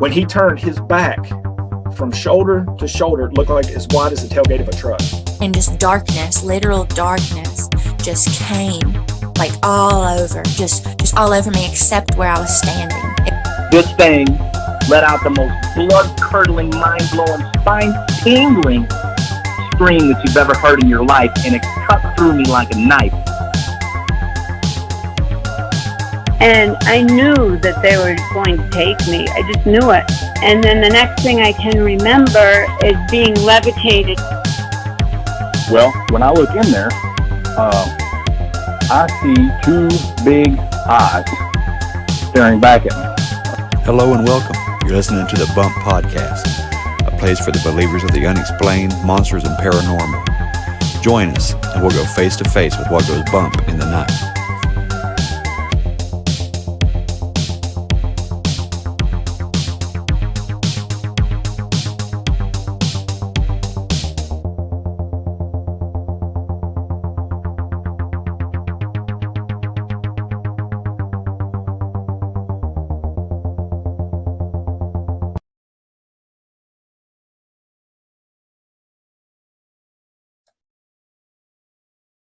When he turned his back from shoulder to shoulder, it looked like as wide as the tailgate of a truck. And just darkness, literal darkness, just came like all over, just all over me except where I was standing. This thing let out the most blood-curdling, mind-blowing, spine-tingling scream that you've ever heard in your life, and it cut through me like a knife. And I knew that they were going to take me. I just knew it. And then the next thing I can remember is being levitated. Well, when I look in there, I see two big eyes staring back at me. Hello and welcome. You're listening to the Bump Podcast, a place for the believers of the unexplained, monsters, and paranormal. Join us, and we'll go face to face with what goes bump in the night.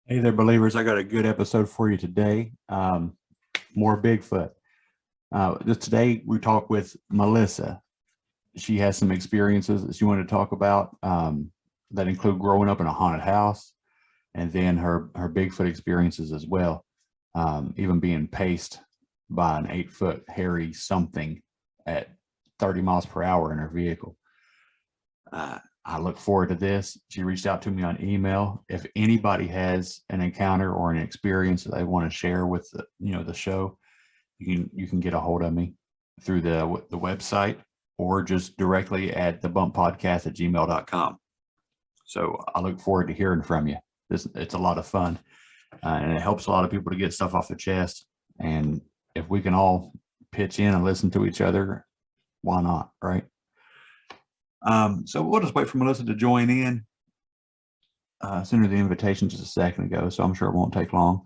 Hey there, believers. I got a good episode for you today. More Bigfoot. Today we talk with Melissa. She has some experiences that she wanted to talk about that include growing up in a haunted house and then her Bigfoot experiences as well, even being paced by an 8-foot hairy something at 30 miles per hour in her vehicle. I look forward to this. She reached out to me on email. If anybody has an encounter or an experience that they want to share with the show, you can get a hold of me through the website or just directly at thebumppodcast@gmail.com. So I look forward to hearing from you. It's a lot of fun, and it helps a lot of people to get stuff off their chest. And if we can all pitch in and listen to each other, why not, right? So we'll just wait for Melissa to join in. Sent her the invitation just a second ago, so I'm sure it won't take long.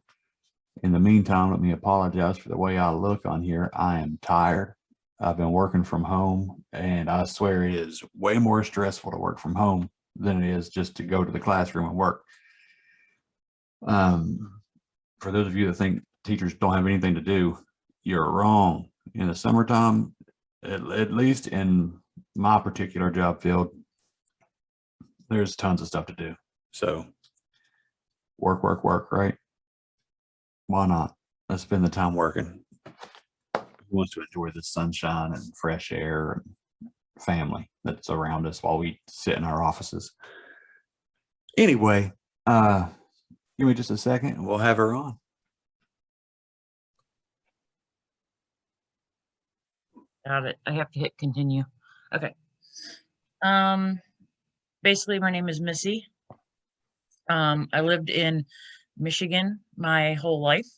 In the meantime, let me apologize for the way I look on here. I am tired. I've been working from home, and I swear it is way more stressful to work from home than it is just to go to the classroom and work. For those of you that think teachers don't have anything to do, you're wrong. In the summertime, at least in my particular job field, there's tons of stuff to do. So work, right? Why not? Let's spend the time working. Who wants to enjoy the sunshine and fresh air and family that's around us while we sit in our offices? Anyway, give me just a second and we'll have her on. Got it. I have to hit continue. Okay. Basically my name is Missy. I lived in Michigan my whole life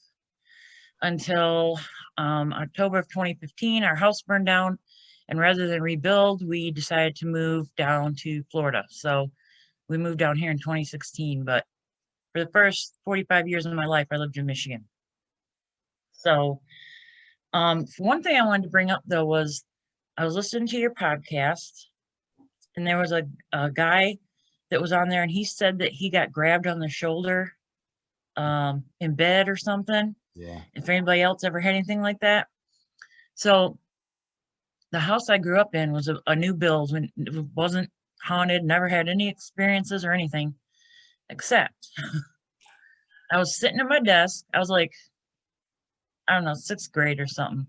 until October of 2015. Our house burned down, and rather than rebuild, we decided to move down to Florida. So we moved down here in 2016, but for the first 45 years of my life, I lived in Michigan. So one thing I wanted to bring up though was I was listening to your podcast, and there was a guy that was on there, and he said that he got grabbed on the shoulder in bed or something. Yeah. If anybody else ever had anything like that. So the house I grew up in was a new build, when it wasn't haunted, never had any experiences or anything, except I was sitting at my desk. I was like, I don't know, 6th grade or something.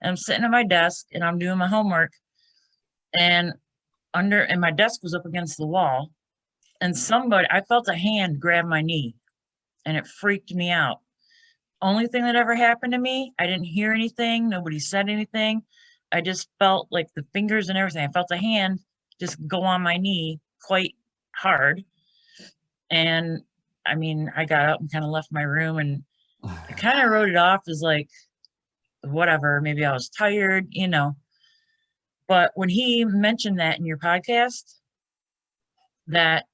And I'm sitting at my desk and I'm doing my homework, and my desk was up against the wall, and I felt a hand grab my knee, and it freaked me out. Only thing that ever happened to me, I didn't hear anything. Nobody said anything. I just felt like the fingers and everything. I felt a hand just go on my knee quite hard. And I mean, I got up and kind of left my room, and I kind of wrote it off as like, whatever, maybe I was tired, But when he mentioned that in your podcast, that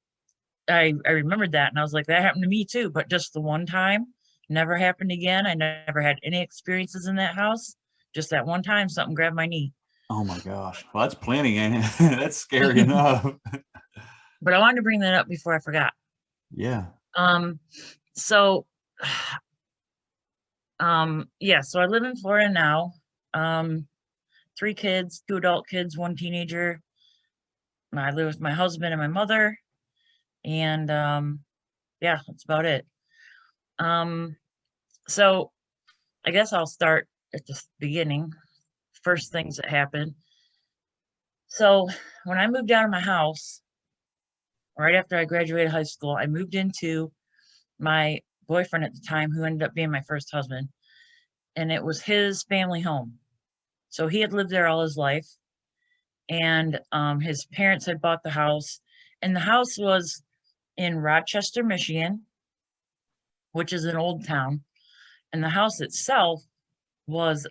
I remembered that, and I was like, that happened to me too, but just the one time, never happened again. I never had any experiences in that house. Just that one time, something grabbed my knee. Oh my gosh. Well, that's plenty, ain't it? That's scary enough. But I wanted to bring that up before I forgot. Yeah. So yeah, so I live in Florida now. 3 kids, 2 adult kids, 1 teenager. I live with my husband and my mother, and yeah, that's about it. So I guess I'll start at the beginning. First things that happened. So when I moved out of my house, right after I graduated high school, I moved into my boyfriend at the time, who ended up being my first husband, and it was his family home. So he had lived there all his life, and his parents had bought the house, and the house was in Rochester, Michigan, which is an old town, and the house itself was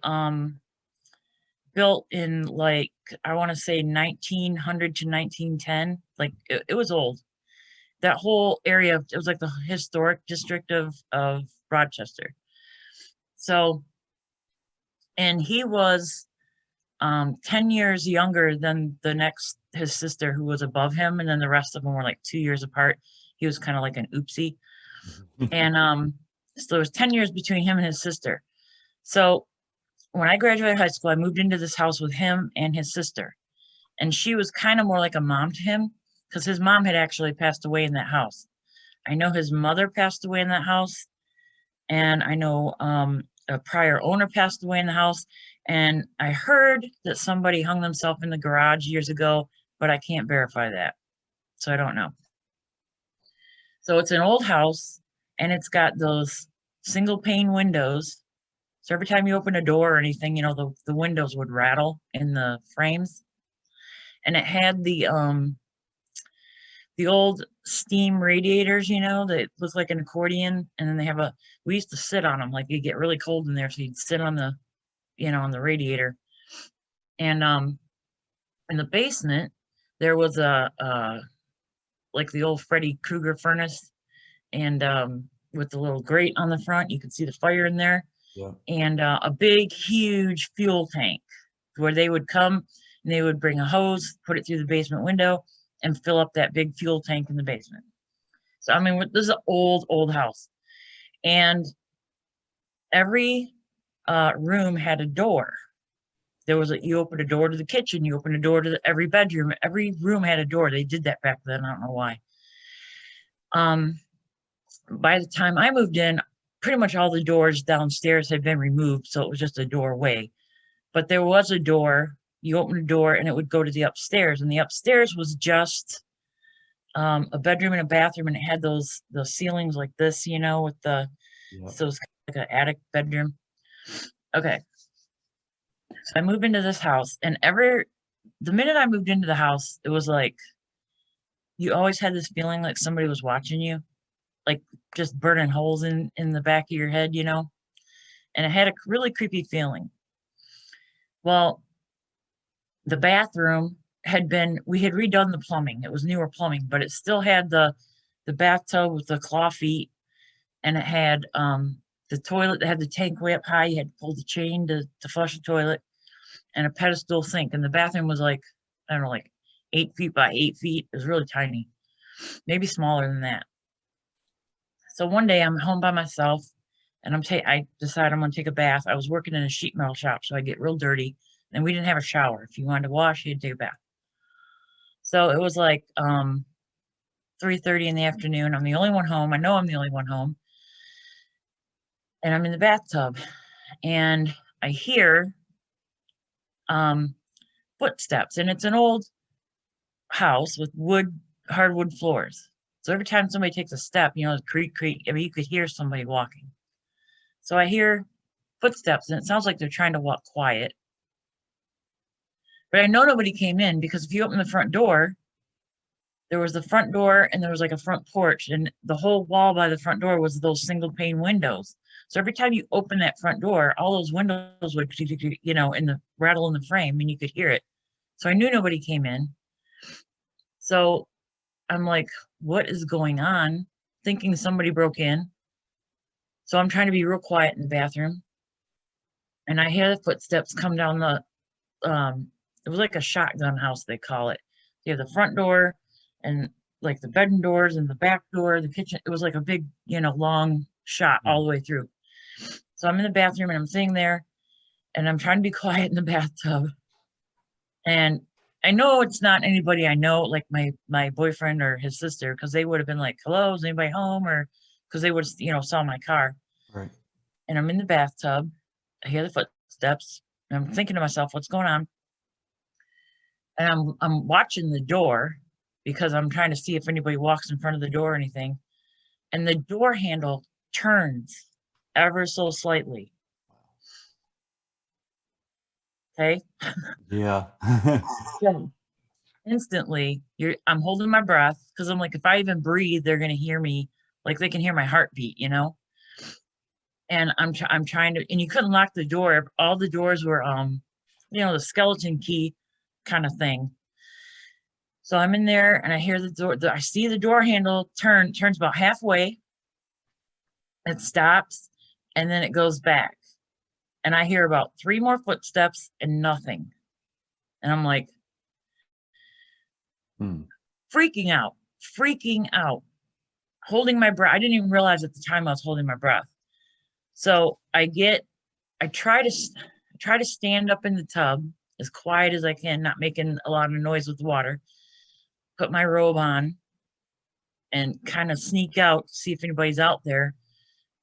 built in, like, I want to say 1900 to 1910. Like it was old. That whole area, it was like the historic district of Rochester. So, and he was 10 years younger than his sister, who was above him, and then the rest of them were like 2 years apart. He was kind of like an oopsie. And so there was 10 years between him and his sister. So when I graduated high school, I moved into this house with him and his sister. And she was kind of more like a mom to him, because his mom had actually passed away in that house. I know his mother passed away in that house, and I know a prior owner passed away in the house. And I heard that somebody hung themselves in the garage years ago, but I can't verify that. So I don't know. So it's an old house, and it's got those single pane windows. So every time you open a door or anything, the windows would rattle in the frames. And it had the old steam radiators, that look like an accordion, and then we used to sit on them, like you get really cold in there, so you'd sit on the radiator. And in the basement there was a like the old Freddy Krueger furnace, and with the little grate on the front, you could see the fire in there. Yeah. And a big, huge fuel tank, where they would come and they would bring a hose, put it through the basement window, and fill up that big fuel tank in the basement. So, I mean, this is an old house. And every room had a door. You opened a door to the kitchen, you opened a door to every bedroom. Every room had a door. They did that back then. I don't know why. By the time I moved in, pretty much all the doors downstairs had been removed, so it was just a doorway. But there was a door. You opened a door and it would go to the upstairs, and the upstairs was just a bedroom and a bathroom, and it had those ceilings like this, with the so it's like an attic bedroom. Okay. So I moved into this house, and the minute I moved into the house, it was like you always had this feeling like somebody was watching you, like just burning holes in the back of your head, and it had a really creepy feeling. Well, the bathroom we had redone the plumbing. It was newer plumbing, but it still had the bathtub with the claw feet, and it had the toilet that had the tank way up high. You had to pull the chain to flush the toilet, and a pedestal sink. And the bathroom was like, I don't know, like 8 feet by 8 feet. It was really tiny, maybe smaller than that. So one day I'm home by myself, and I decide I'm going to take a bath. I was working in a sheet metal shop, so I get real dirty, and we didn't have a shower. If you wanted to wash, you had to take a bath. So it was like 3:30 in the afternoon. I'm the only one home. I know I'm the only one home. And I'm in the bathtub, and I hear footsteps, and it's an old house with hardwood floors. So every time somebody takes a step, creak, creak, I mean, you could hear somebody walking. So I hear footsteps, and it sounds like they're trying to walk quiet. But I know nobody came in, because if you open the front door, there was the front door, and there was like a front porch, and the whole wall by the front door was those single pane windows. So every time you open that front door, all those windows would, in the rattle in the frame, and you could hear it. So I knew nobody came in. So I'm like, what is going on? Thinking somebody broke in. So I'm trying to be real quiet in the bathroom. And I hear the footsteps come down the it was like a shotgun house, they call it. You have the front door and like the bedroom doors and the back door, the kitchen. It was like a big, long shot all the way through. So I'm in the bathroom and I'm sitting there and I'm trying to be quiet in the bathtub. And I know it's not anybody I know, like my boyfriend or his sister, because they would have been like, hello, is anybody home? Or because they would have, saw my car. Right. And I'm in the bathtub. I hear the footsteps. And I'm thinking to myself, what's going on? And I'm watching the door because I'm trying to see if anybody walks in front of the door or anything. And the door handle turns ever so slightly. Okay. Yeah. So instantly, I'm holding my breath because I'm like, if I even breathe, they're gonna hear me, like they can hear my heartbeat, And I'm trying to, and you couldn't lock the door. All the doors were, the skeleton key kind of thing. So I'm in there and I hear the door. I see the door handle turns about halfway. It stops, and then it goes back. And I hear about 3 more footsteps and nothing. And I'm like, freaking out, holding my breath. I didn't even realize at the time I was holding my breath. So I try to stand up in the tub as quiet as I can, not making a lot of noise with the water, put my robe on and kind of sneak out, see if anybody's out there.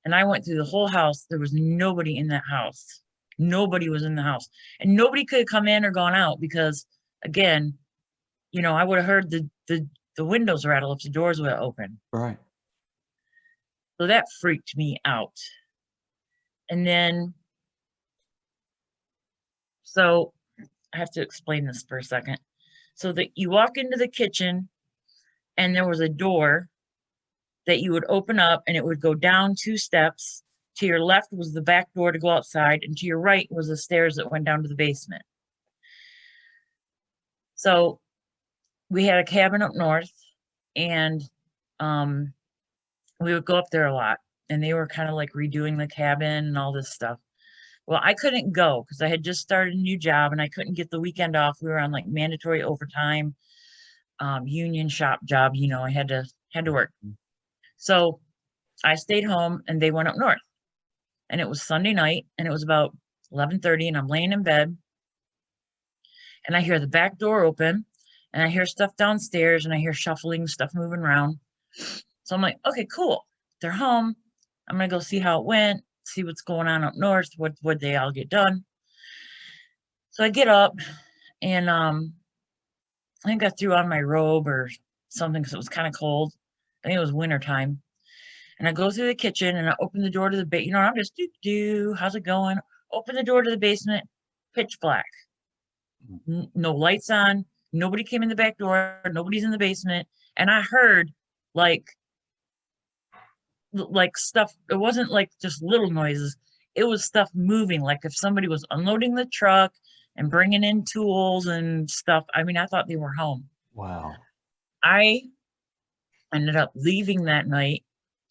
And I went through the whole house. There was nobody in that house. Nobody was in the house. And nobody could have come in or gone out because, again, I would have heard the windows rattle if the doors were open. Right. So that freaked me out. And then, so I have to explain this for a second. So that you walk into the kitchen and there was a door that you would open up and it would go down 2 steps. To your left was the back door to go outside, and to your right was the stairs that went down to the basement. So we had a cabin up north, and we would go up there a lot, and they were kind of like redoing the cabin and all this stuff. Well, I couldn't go because I had just started a new job and I couldn't get the weekend off. We were on like mandatory overtime, union shop job. I had to work. So I stayed home and they went up north. And it was Sunday night and it was about 11:30 and I'm laying in bed and I hear the back door open and I hear stuff downstairs and I hear shuffling, stuff moving around. So I'm like, okay, cool. They're home. I'm going to go see how it went, see what's going on up north. Would they all get done? So I get up and I think I threw on my robe or something because it was kind of cold. I think it was winter time. And I go through the kitchen and I open the door to the basement. I'm just how's it going? Open the door to the basement, pitch black. No lights on. Nobody came in the back door. Nobody's in the basement. And I heard like stuff. It wasn't like just little noises. It was stuff moving. Like if somebody was unloading the truck and bringing in tools and stuff. I mean, I thought they were home. Wow. I ended up leaving that night.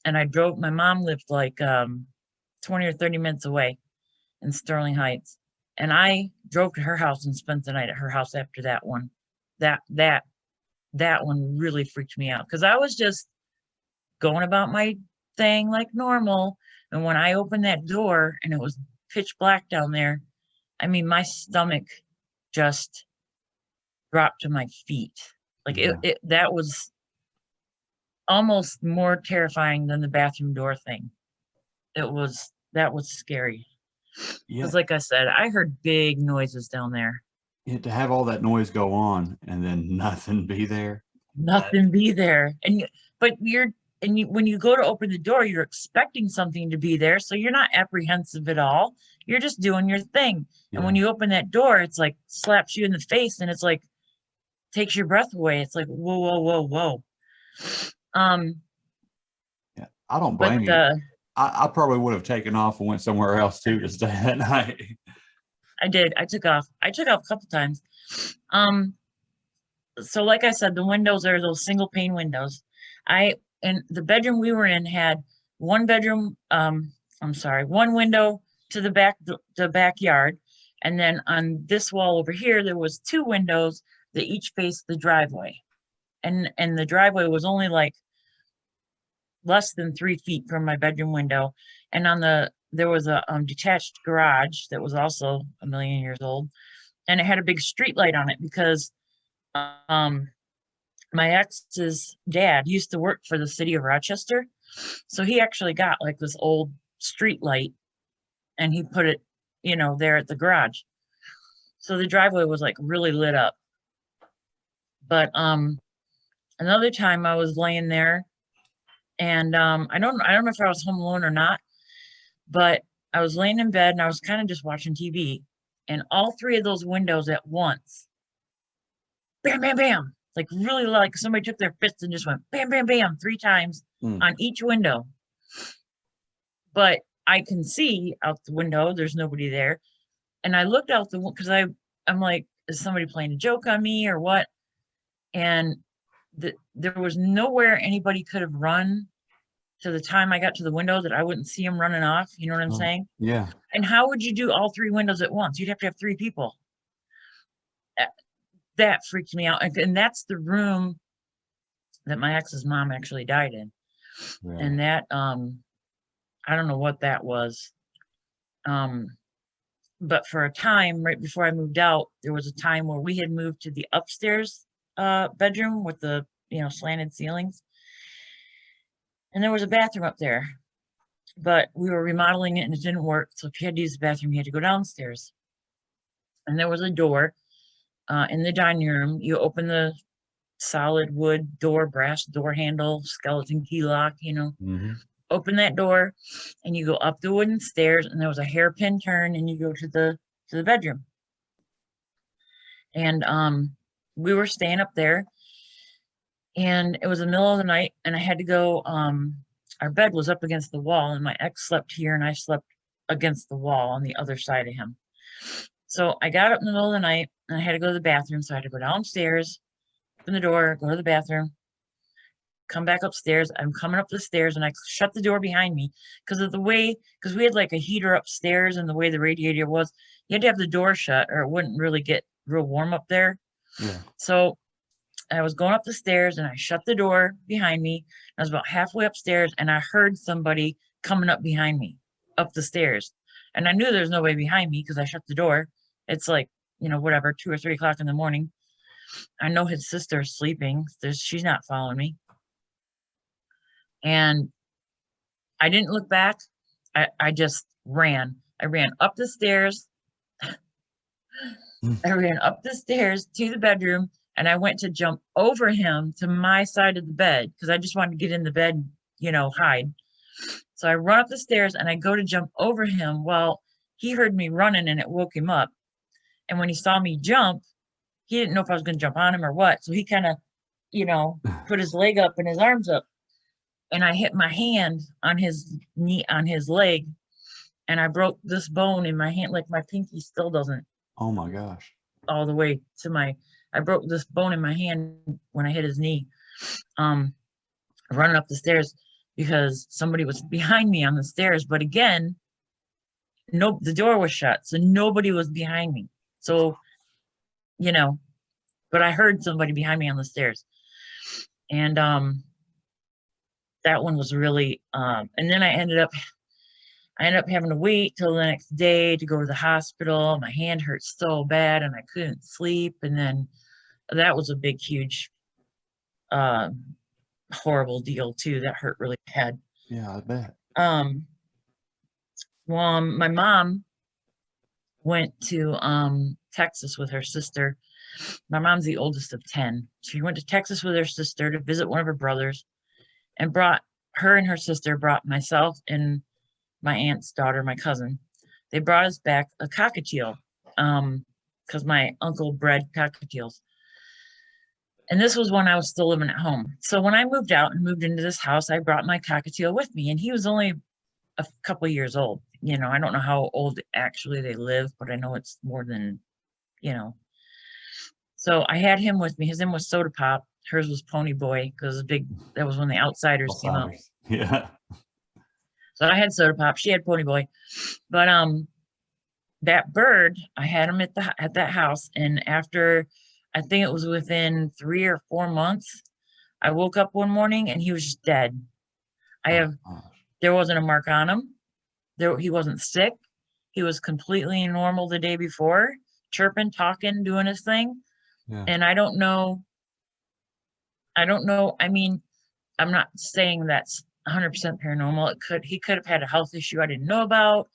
And my mom lived like 20 or 30 minutes away in Sterling Heights. And I drove to her house and spent the night at her house after that one. That one really freaked me out because I was just going about my thing like normal. And when I opened that door and it was pitch black down there, I mean, my stomach just dropped to my feet. Like that was almost more terrifying than the bathroom door thing. That was scary. Yeah. Because like I said, I heard big noises down there. Yeah, to have all that noise go on and then nothing be there. Nothing be there. When you go to open the door, you're expecting something to be there. So you're not apprehensive at all. You're just doing your thing. Yeah. And when you open that door, it's like slaps you in the face and it's like takes your breath away. It's like, whoa, whoa, whoa, whoa. Yeah, I don't blame you. I probably would have taken off and went somewhere else too to stay that night. I did. I took off a couple times. So like I said, the windows are those single pane windows. And the bedroom we were in had one window to the backyard, And then on this wall over here, there was 2 windows that each faced the driveway. And the driveway was only like less than 3 feet from my bedroom window. And there was a detached garage that was also a million years old. And it had a big street light on it because my ex's dad used to work for the city of Rochester. So he actually got like this old street light and he put it, there at the garage. So the driveway was like really lit up. But another time I was laying there and I don't know if I was home alone or not, but I was laying in bed and I was kind of just watching TV, and all 3 of those windows at once, bam, bam, bam, like really like somebody took their fist and just went bam, bam, bam 3 times on each window. But I can see out the window, there's nobody there. And I looked out the, because I'm like, is somebody playing a joke on me or what? And there was nowhere anybody could have run to the time I got to the window that I wouldn't see them running off. You know what I'm saying? Yeah. And how would you do all 3 windows at once? You'd have to have 3 people. That freaked me out. And that's the room that my ex's mom actually died in. Yeah. And that, I don't know what that was. But for a time, right before I moved out, there was a time where we had moved to the upstairs bedroom with the, slanted ceilings. And there was a bathroom up there, but we were remodeling it and it didn't work. So if you had to use the bathroom, you had to go downstairs. And there was a door in the dining room. You open the solid wood door, brass door handle, skeleton key lock, open that door and you go up the wooden stairs, and there was a hairpin turn and you go to the bedroom. And we were staying up there, and it was the middle of the night, and I had to go, our bed was up against the wall, and my ex slept here and I slept against the wall on the other side of him. So I got up in the middle of the night and I had to go to the bathroom. So I had to go downstairs, open the door, go to the bathroom, come back upstairs. I'm coming up the stairs and I shut the door behind me because we had like a heater upstairs, and the way the radiator was, you had to have the door shut or it wouldn't really get real warm up there. Yeah. So I was going up the stairs and I shut the door behind me. I was about halfway upstairs and I heard somebody coming up behind me up the stairs. And I knew there was nobody behind me because I shut the door. It's like, 2 or 3 o'clock in the morning. I know his sister's sleeping. She's not following me. And I didn't look back. I just ran. I ran up the stairs. I ran up the stairs to the bedroom, and I went to jump over him to my side of the bed because I just wanted to get in the bed, hide. So I run up the stairs and I go to jump over him. Well, he heard me running and it woke him up. And when he saw me jump, he didn't know if I was going to jump on him or what. So he kind of, put his leg up and his arms up. And I hit my hand on his knee, on his leg. And I broke this bone in my hand. Like my pinky still doesn't. Oh my gosh. All the way to I broke this bone in my hand when I hit his knee. Running up the stairs because somebody was behind me on the stairs. But again, the door was shut. So nobody was behind me. So, but I heard somebody behind me on the stairs. And that one was really, and then I ended up having to wait till the next day to go to the hospital. My hand hurt so bad and I couldn't sleep. And then that was a big, huge, horrible deal too. That hurt really bad. Yeah, I bet. Well, my mom went to Texas with her sister. My mom's the oldest of 10. She went to Texas with her sister to visit one of her brothers, and brought myself and my aunt's daughter, my cousin. They brought us back a cockatiel because my uncle bred cockatiels. And this was when I was still living at home. So when I moved out and moved into this house, I brought my cockatiel with me, and he was only a couple of years old. I don't know how old actually they live, but I know it's more than, So I had him with me. His name was Soda Pop. Hers was Pony Boy because that was when the Outsiders came out. Yeah. So I had Soda Pop. She had Pony Boy. But that bird, I had him at that house, and after, I think it was within 3 or 4 months, I woke up one morning and he was just dead. I Oh, have gosh. There wasn't a mark on him. He wasn't sick. He was completely normal the day before, chirping, talking, doing his thing. Yeah. And I don't know. I mean, I'm not saying that's 100% paranormal. He could have had a health issue I didn't know about.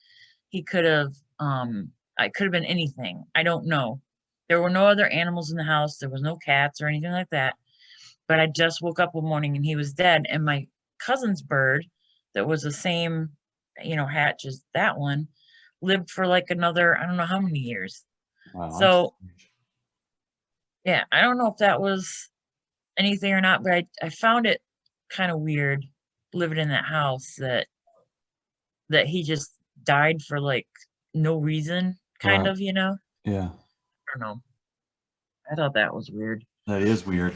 He could have, I could have been anything. I don't know. There were no other animals in the house. There was no cats or anything like that. But I just woke up one morning and he was dead. And my cousin's bird, that was the same, hatch as that one, lived for like another, I don't know how many years. Wow. So yeah, I don't know if that was anything or not, but I found it kind of weird living in that house that he just died for like no reason, kind Right. of, Yeah. I don't know. I thought that was weird. That is weird.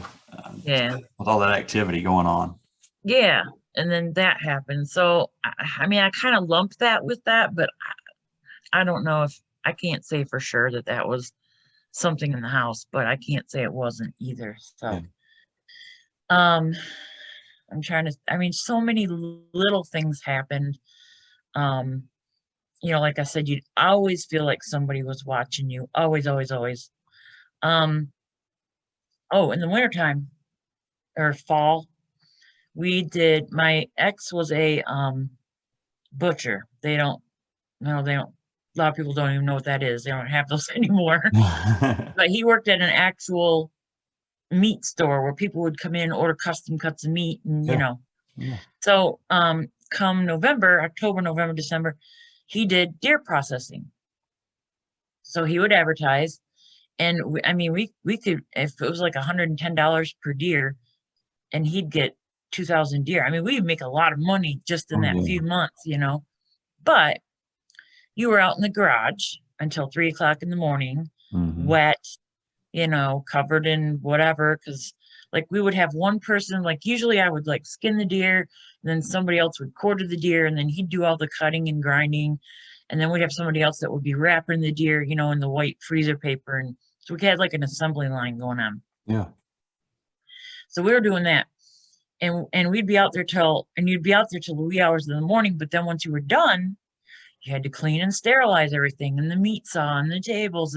Yeah. With all that activity going on. Yeah. And then that happened. So, I mean, I kind of lumped that with that, but I don't know if I can't say for sure that was something in the house, but I can't say it wasn't either. So, Yeah. I'm trying to, I mean, so many little things happened. Like I said, you'd always feel like somebody was watching you. Always, always, always. Oh, in the wintertime or fall, my ex was a butcher. They don't, no, they don't, a lot of people don't even know what that is. They don't have those anymore. But he worked at an actual meat store where people would come in, order custom cuts of meat, and Yeah. So come October, November, December, he did deer processing. So he would advertise, and we could, if it was like $110 per deer, and he'd get 2,000 deer. I mean, we'd make a lot of money just in Oh, that yeah. few months, But you were out in the garage until 3 o'clock in the morning, Mhm. wet, covered in whatever. Because like we would have one person, like usually I would like skin the deer, and then somebody else would quarter the deer, and then he'd do all the cutting and grinding. And then we'd have somebody else that would be wrapping the deer, in the white freezer paper. And so we had like an assembly line going on. Yeah. So we were doing that. And we'd be out there you'd be out there till the wee hours of the morning. But then once you were done, you had to clean and sterilize everything, and the meat saw and the tables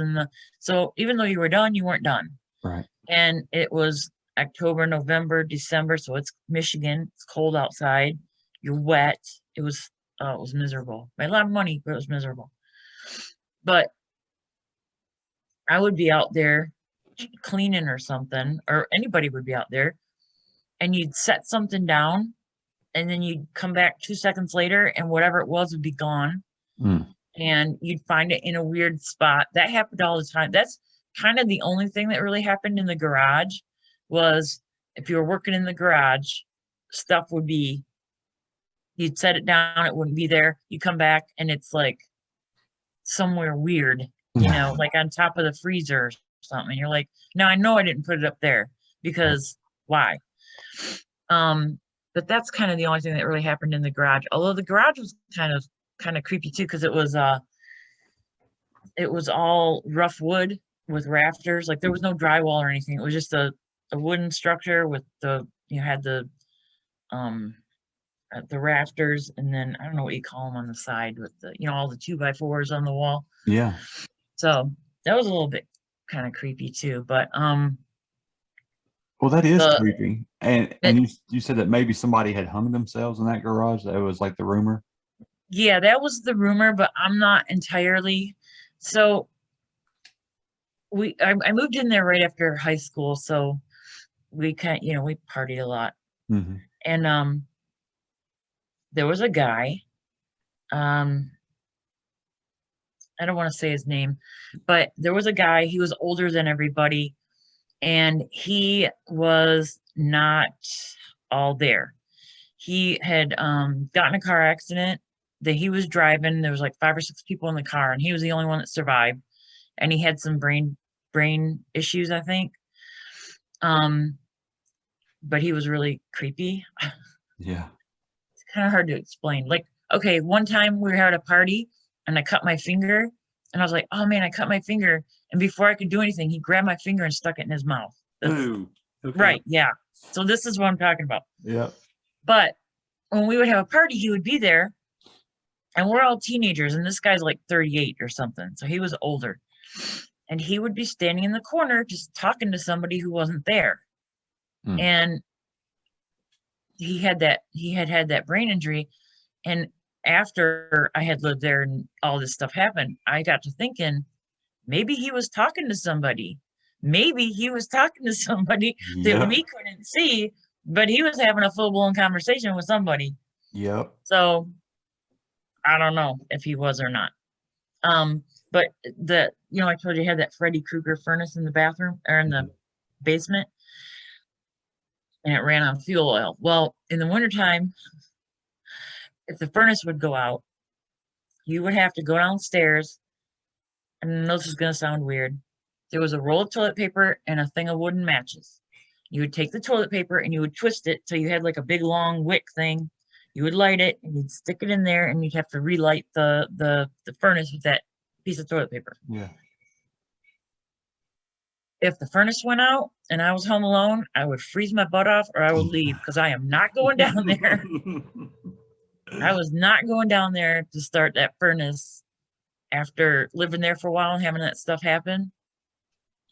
so even though you were done, you weren't done. Right. And it was October, November, December. So it's Michigan. It's cold outside. You're wet. It was miserable. Made a lot of money, but it was miserable. But I would be out there cleaning or something, or anybody would be out there, and you'd set something down, and then you'd come back 2 seconds later, and whatever it was would be gone. Mm. And you'd find it in a weird spot. That happened all the time. That's kind of the only thing that really happened in the garage. Was if you were working in the garage, stuff would be, you'd set it down, it wouldn't be there. You come back and it's like somewhere weird, like on top of the freezer or something. You're like, no, I know I didn't put it up there, because why? But that's kind of the only thing that really happened in the garage. Although the garage was kind of creepy too, because it was all rough wood with rafters. Like there was no drywall or anything. It was just a wooden structure with had the rafters, and then I don't know what you call them on the side with the all the 2x4s on the wall. Yeah. So that was a little bit kind of creepy too. But Well, that is creepy. And you said that maybe somebody had hung themselves in that garage. That was like the rumor. Yeah, that was the rumor, but I'm not entirely. So I moved in there right after high school, so we we partied a lot. Mm-hmm. And there was a guy, I don't want to say his name, but there was a guy, he was older than everybody, and he was not all there. He had gotten a car accident that he was driving. There was like 5 or 6 people in the car, and he was the only one that survived. And he had some brain issues, I think. But he was really creepy. Yeah. It's kind of hard to explain. Like, okay, one time we were at a party and I cut my finger, And I was like, oh man, I cut my finger. And before I could do anything, he grabbed my finger and stuck it in his mouth. Ooh. Okay. Right. Yeah. So this is what I'm talking about. Yep. But when we would have a party, he would be there, and we're all teenagers, and this guy's like 38 or something. So he was older. And he would be standing in the corner just talking to somebody who wasn't there. Hmm. And he had that brain injury. And after I had lived there and all this stuff happened, I got to thinking, maybe he was talking to somebody. Maybe he was talking to somebody that Yep. we couldn't see, but he was having a full-blown conversation with somebody. Yep. So I don't know if he was or not. But I told you I had that Freddy Krueger furnace in the bathroom or in the basement, and it ran on fuel oil. Well, in the wintertime, if the furnace would go out, you would have to go downstairs. And I know this is going to sound weird. There was a roll of toilet paper and a thing of wooden matches. You would take the toilet paper and you would twist it so you had like a big long wick thing. You would light it and you'd stick it in there, and you'd have to relight the furnace with that piece of toilet paper. Yeah. If the furnace went out and I was home alone, I would freeze my butt off or I would leave, because I am not going down there. I was not going down there to start that furnace after living there for a while and having that stuff happen.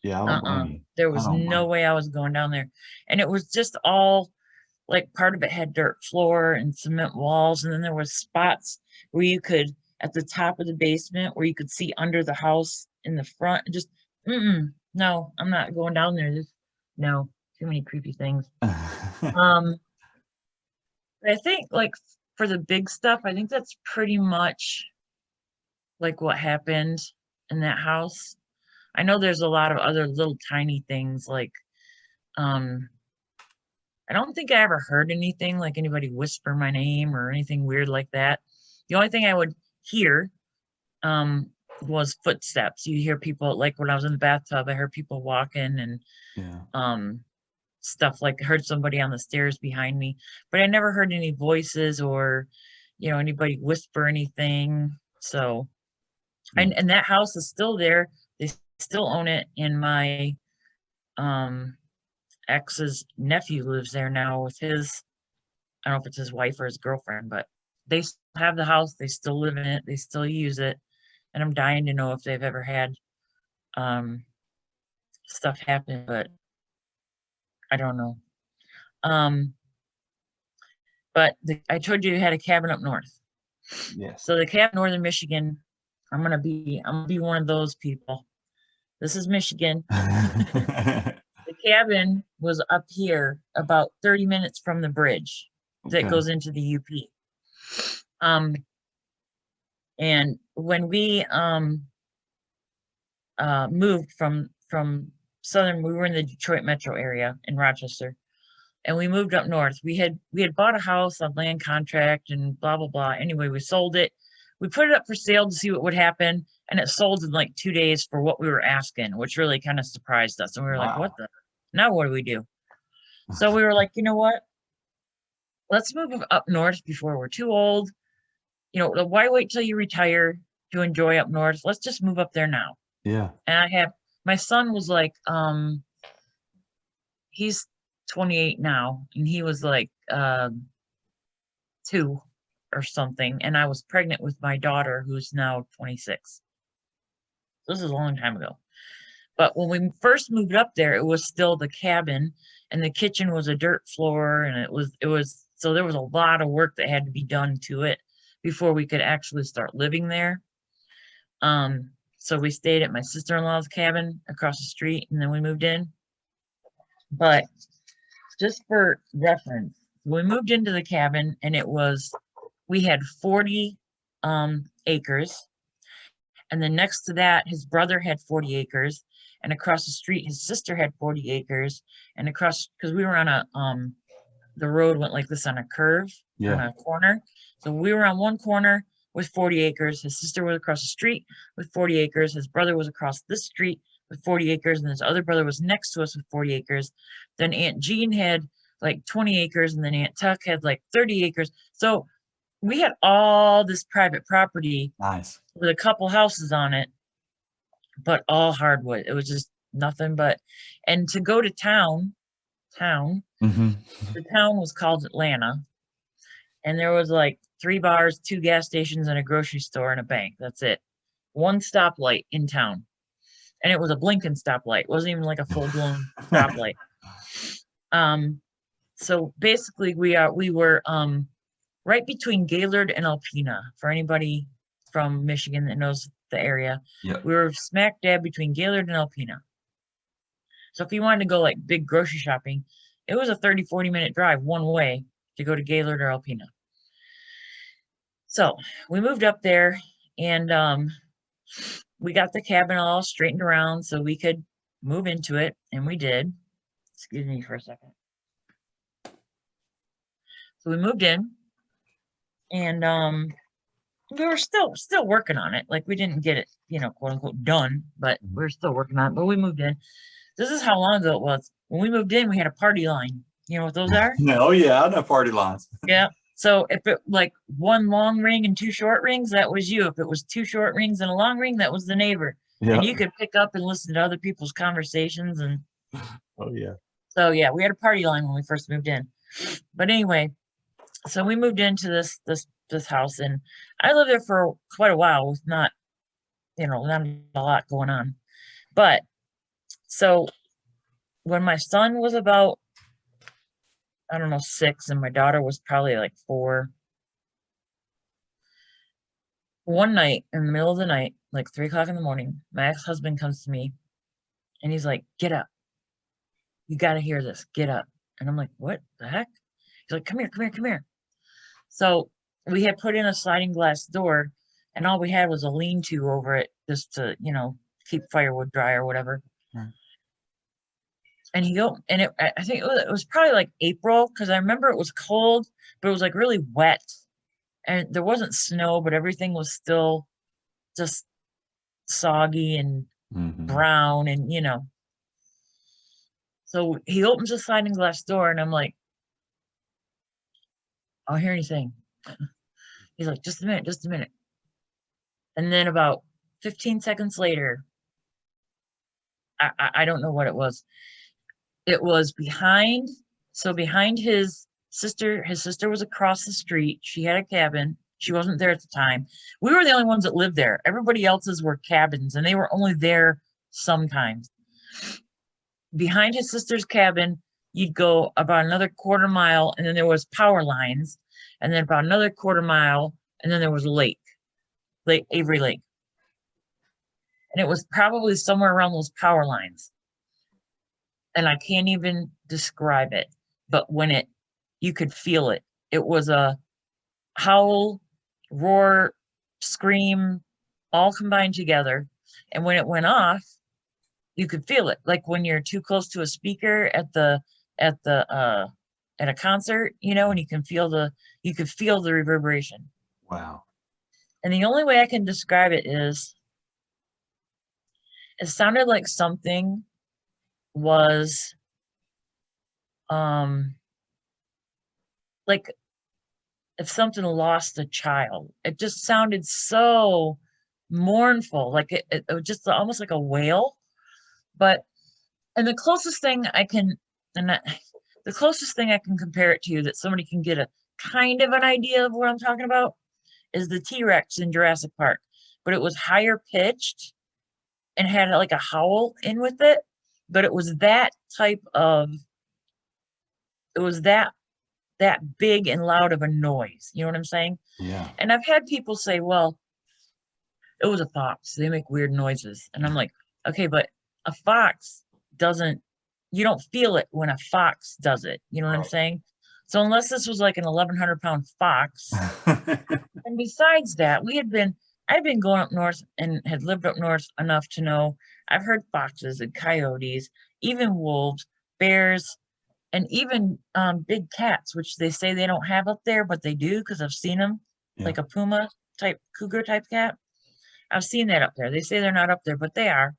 Yeah. I don't blame you. There was I don't no blame way I was going down there. And it was just all like, part of it had dirt floor and cement walls, and then there was spots where you could, at the top of the basement, where you could see under the house in the front. Just no, I'm not going down there. No, too many creepy things. I think, like, for the big stuff, I think that's pretty much like what happened in that house. I know there's a lot of other little tiny things, like I don't think I ever heard anything like anybody whisper my name or anything weird like that. The only thing I would hear was footsteps. You hear people, like when I was in the bathtub, I heard people walking and Yeah. stuff, like I heard somebody on the stairs behind me, but I never heard any voices or, anybody whisper anything. So, and that house is still there. They still own it, and my ex's nephew lives there now with his, I don't know if it's his wife or his girlfriend, but they still have the house. They still live in it. They still use it. And I'm dying to know if they've ever had stuff happen, but I don't know. But I told you had a cabin up north. Yes. So the cabin in northern Michigan, I'm gonna be one of those people. This is Michigan. The cabin was up here about 30 minutes from the bridge that goes into the UP. And when we moved from southern, we were in the Detroit metro area in Rochester, and we moved up north. We had bought a house on land contract and blah blah blah. Anyway, we sold it. We put it up for sale to see what would happen, and it sold in like 2 days for what we were asking, which really kind of surprised us. And we were like, what the? Now what do we do? So we were like, you know what? Let's move up north before we're too old. Why wait till you retire to enjoy up north? Let's just move up there now. Yeah. And my son was like, he's 28 now, and he was like 2 or something, and I was pregnant with my daughter, who's now 26. This is a long time ago. But when we first moved up there, it was still the cabin, and the kitchen was a dirt floor, and it was so there was a lot of work that had to be done to it before we could actually start living there. So we stayed at my sister-in-law's cabin across the street, and then we moved in. But just for reference, we moved into the cabin, and we had 40 acres. And then next to that, his brother had 40 acres. And across the street, his sister had 40 acres. And because we were on the road went like this on a curve, on a corner. So we were on one corner with 40 acres. His sister was across the street with 40 acres. His brother was across this street with 40 acres. And his other brother was next to us with 40 acres. Then Aunt Jean had like 20 acres. And then Aunt Tuck had like 30 acres. So we had all this private property. Nice. With a couple houses on it. but all hardwood. It was just nothing but, and to go to town, Mm-hmm. the town was called Atlanta, and there was like 3 bars, 2 gas stations, and a grocery store and a bank. That's it. 1 stoplight in town. And it was a blinking stoplight. It wasn't even like a full-blown stoplight. So basically we were right between Gaylord and Alpena. For anybody from Michigan that knows the area, Yep. we were smack dab between Gaylord and Alpena. So if you wanted to go like big grocery shopping, it was a 30-40 minute drive one way to go to Gaylord or Alpena. So we moved up there, and we got the cabin all straightened around so we could move into it, and we did. Excuse me for a second. So we moved in, and we were still working on it. Like, we didn't get it, quote unquote done, but we were still working on it. But we moved in. This is how long ago it was. When we moved in, we had a party line. You know what those are? Oh yeah, I know party lines. Yeah. So if it like 1 long ring and 2 short rings, that was you. If it was 2 short rings and a long ring, that was the neighbor. Yeah. And you could pick up and listen to other people's conversations. And Oh yeah. so yeah, we had a party line when we first moved in. But anyway, so we moved into this house, and I lived there for quite a while with not a lot going on. But so when my son was about, I don't know, 6, and my daughter was probably like 4, one night in the middle of the night, like 3 o'clock in the morning, my ex-husband comes to me and he's like, "Get up. You got to hear this. Get up." And I'm like, "What the heck?" He's like, "Come here, come here, come here." So we had put in a sliding glass door, and all we had was a lean-to over it just to, keep firewood dry or whatever. Right. And I think it was probably like April, because I remember it was cold, but it was like really wet. And there wasn't snow, but everything was still just soggy and brown, and So he opens the sliding glass door, and I'm like, "I don't hear anything." He's like, "Just a minute, just a minute." And then about 15 seconds later, I don't know what it was. It was behind his sister. His sister was across the street. She had a cabin. She wasn't there at the time. We were the only ones that lived there. Everybody else's were cabins, and they were only there sometimes. Behind his sister's cabin, you'd go about another quarter mile, and then there was power lines, and then about another quarter mile, and then there was a lake, Avery Lake. And it was probably somewhere around those power lines. And I can't even describe it, but you could feel it. It was a howl, roar, scream, all combined together. And when it went off, you could feel it. Like when you're too close to a speaker at a concert, and you could feel the reverberation. Wow. And the only way I can describe it is, it sounded like something was like if something lost a child. It just sounded so mournful, like it was just almost like a wail. And the closest thing I can compare it to, that somebody can get a kind of an idea of what I'm talking about, is the T-Rex in Jurassic Park. But it was higher pitched and had like a howl in with it. But it was that big and loud of a noise. You know what I'm saying? Yeah. And I've had people say, "Well, it was a fox. They make weird noises." And I'm like, okay, but a fox you don't feel it when a fox does it. You know what I'm saying? So unless this was like an 1,100-pound fox. And besides that, I'd been going up north and had lived up north enough to know I've heard foxes and coyotes, even wolves, bears, and even big cats, which they say they don't have up there, but they do, because I've seen them, like a puma type, cougar type cat. I've seen that up there. They say they're not up there, but they are.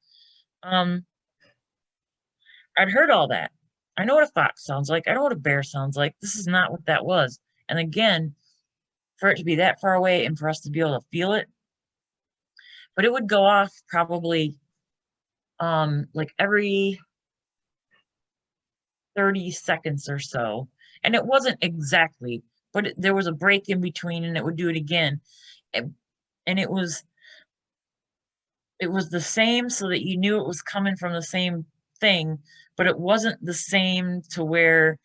I'd heard all that. I know what a fox sounds like. I know what a bear sounds like. This is not what that was. And again, for it to be that far away and for us to be able to feel it, but it would go off probably like every 30 seconds or so. And it wasn't exactly, but there was a break in between and it would do it again. And it was the same so that you knew it was coming from the same thing, but it wasn't the same to where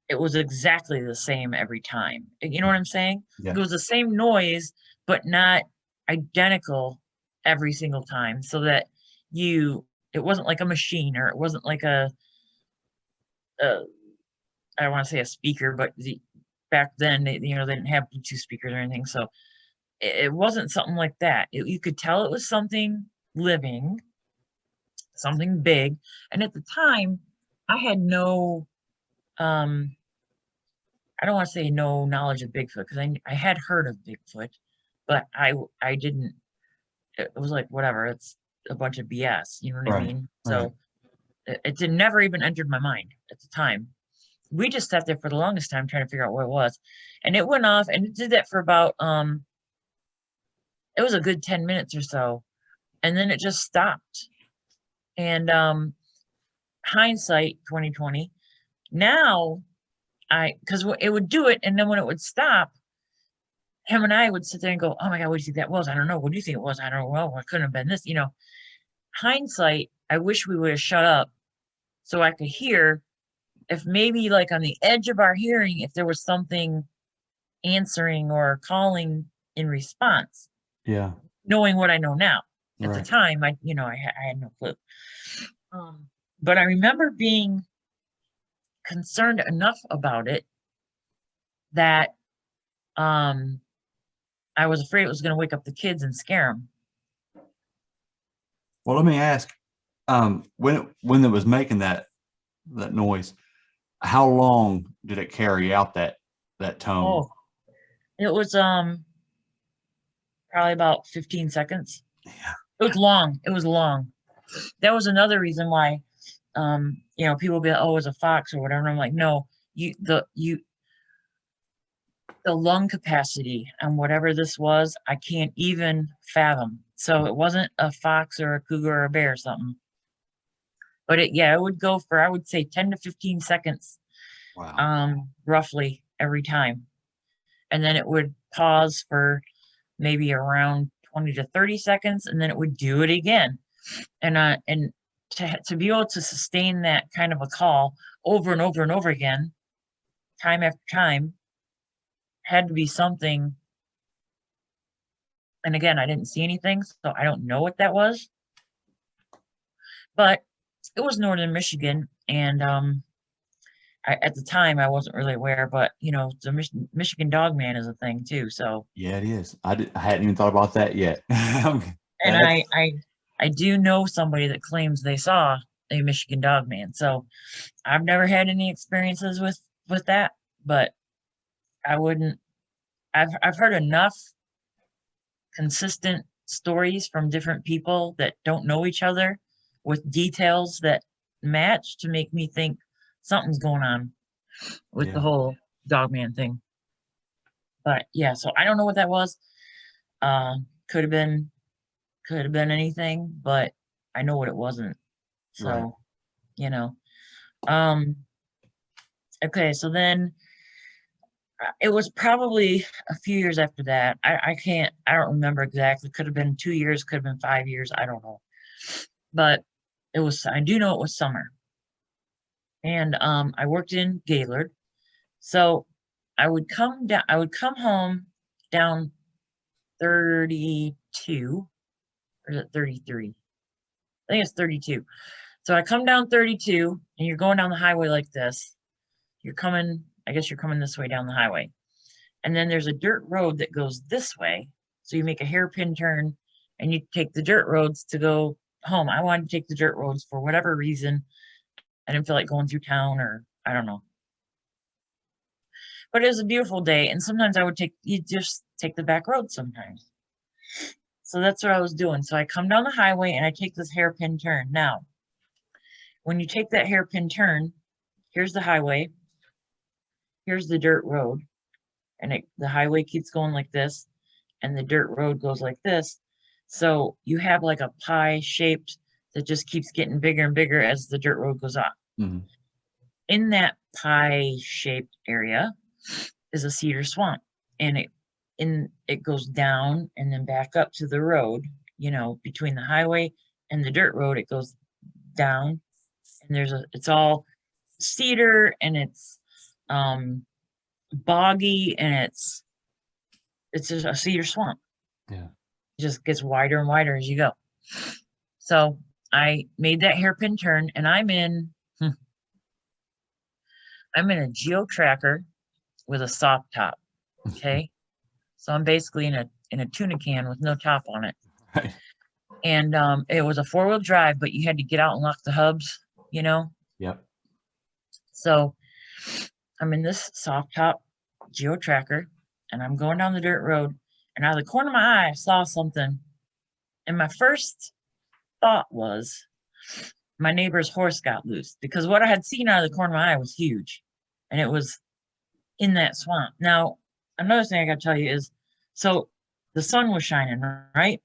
it was exactly the same every time. You know what I'm saying? Yeah. It was the same noise, but not identical every single time, so that it wasn't like a machine, or it wasn't like a I don't want to say a speaker, but back then they didn't have Bluetooth speakers or anything, so it wasn't something like that. You could tell it was something living, something big, and at the time, I had no I don't want to say no knowledge of Bigfoot, because I had heard of Bigfoot, but I didn't. It was like, whatever, it's a bunch of BS. You know what I Right. mean? Right. So it did never even entered my mind at the time. We just sat there for the longest time trying to figure out what it was, and it went off, and it did that for about it was a good 10 minutes or so, and then it just stopped. And hindsight 2020, now because it would do it, and then when it would stop, him and I would sit there and go, "Oh my God, what do you think that was? I don't know. What do you think it was? I don't know. Well, it couldn't have been this." Hindsight, I wish we would have shut up so I could hear if maybe, like, on the edge of our hearing, if there was something answering or calling in response, Yeah. knowing what I know now. At the Right. time, I had no clue. But I remember being concerned enough about it that I was afraid it was going to wake up the kids and scare them. Well, let me ask, when it was making that noise, how long did it carry out that tone? Oh, it was probably about 15 seconds. Yeah. It was long. It was long. That was another reason why people be like, "Oh, it was a fox or whatever." And I'm like, no, the lung capacity and whatever this was, I can't even fathom. So it wasn't a fox or a cougar or a bear or something. But it would go for, I would say, 10 to 15 seconds, Wow. roughly every time. And then it would pause for maybe around 20 to 30 seconds, and then it would do it again. And to be able to sustain that kind of a call over and over and over again, time after time, had to be something. And again, I didn't see anything, so I don't know what that was. But it was northern Michigan, and at the time I wasn't really aware, but the Michigan dog man is a thing too. So Yeah, it is. I hadn't even thought about that yet. and I do know somebody that claims they saw a Michigan dog man. So I've never had any experiences with that, but I wouldn't. I've heard enough consistent stories from different people that don't know each other with details that match to make me think something's going on with the Yeah. whole dogman thing. But yeah, so I don't know what that was. Could have been anything, but I know what it wasn't. So, Right. you know. Um okay, so then it was probably a few years after that. I don't remember exactly. Could have been 2 years, could have been 5 years, I don't know. But I do know it was summer. And I worked in Gaylord. So I would come home down 32, or is it 33? I think it's 32. So I come down 32, and you're going down the highway like this. I guess you're coming this way down the highway. And then there's a dirt road that goes this way. So you make a hairpin turn and you take the dirt roads to go home. I wanted to take the dirt roads for whatever reason. I didn't feel like going through town, or I don't know. But it was a beautiful day, and sometimes you just take the back road sometimes. So that's what I was doing. So I come down the highway and I take this hairpin turn. Now, when you take that hairpin turn, here's the highway, here's the dirt road, and the highway keeps going like this, and the dirt road goes like this. So you have like a pie-shaped that just keeps getting bigger and bigger as the dirt road goes up. Mhm. In that pie-shaped area is a cedar swamp, and it goes down and then back up to the road, between the highway and the dirt road. It goes down, and it's all cedar, and it's boggy, and it's just a cedar swamp. Yeah. It just gets wider and wider as you go. So I made that hairpin turn, and I'm in a geo tracker with a soft top. Okay. So I'm basically in a tuna can with no top on it. Right. And it was a 4-wheel drive, but you had to get out and lock the hubs, Yep. So I'm in this soft top geo tracker, and I'm going down the dirt road, and out of the corner of my eye, I saw something. And my first thought was my neighbor's horse got loose, because what I had seen out of the corner of my eye was huge, and it was in that swamp. Now, another thing I got to tell you is, so the sun was shining, right?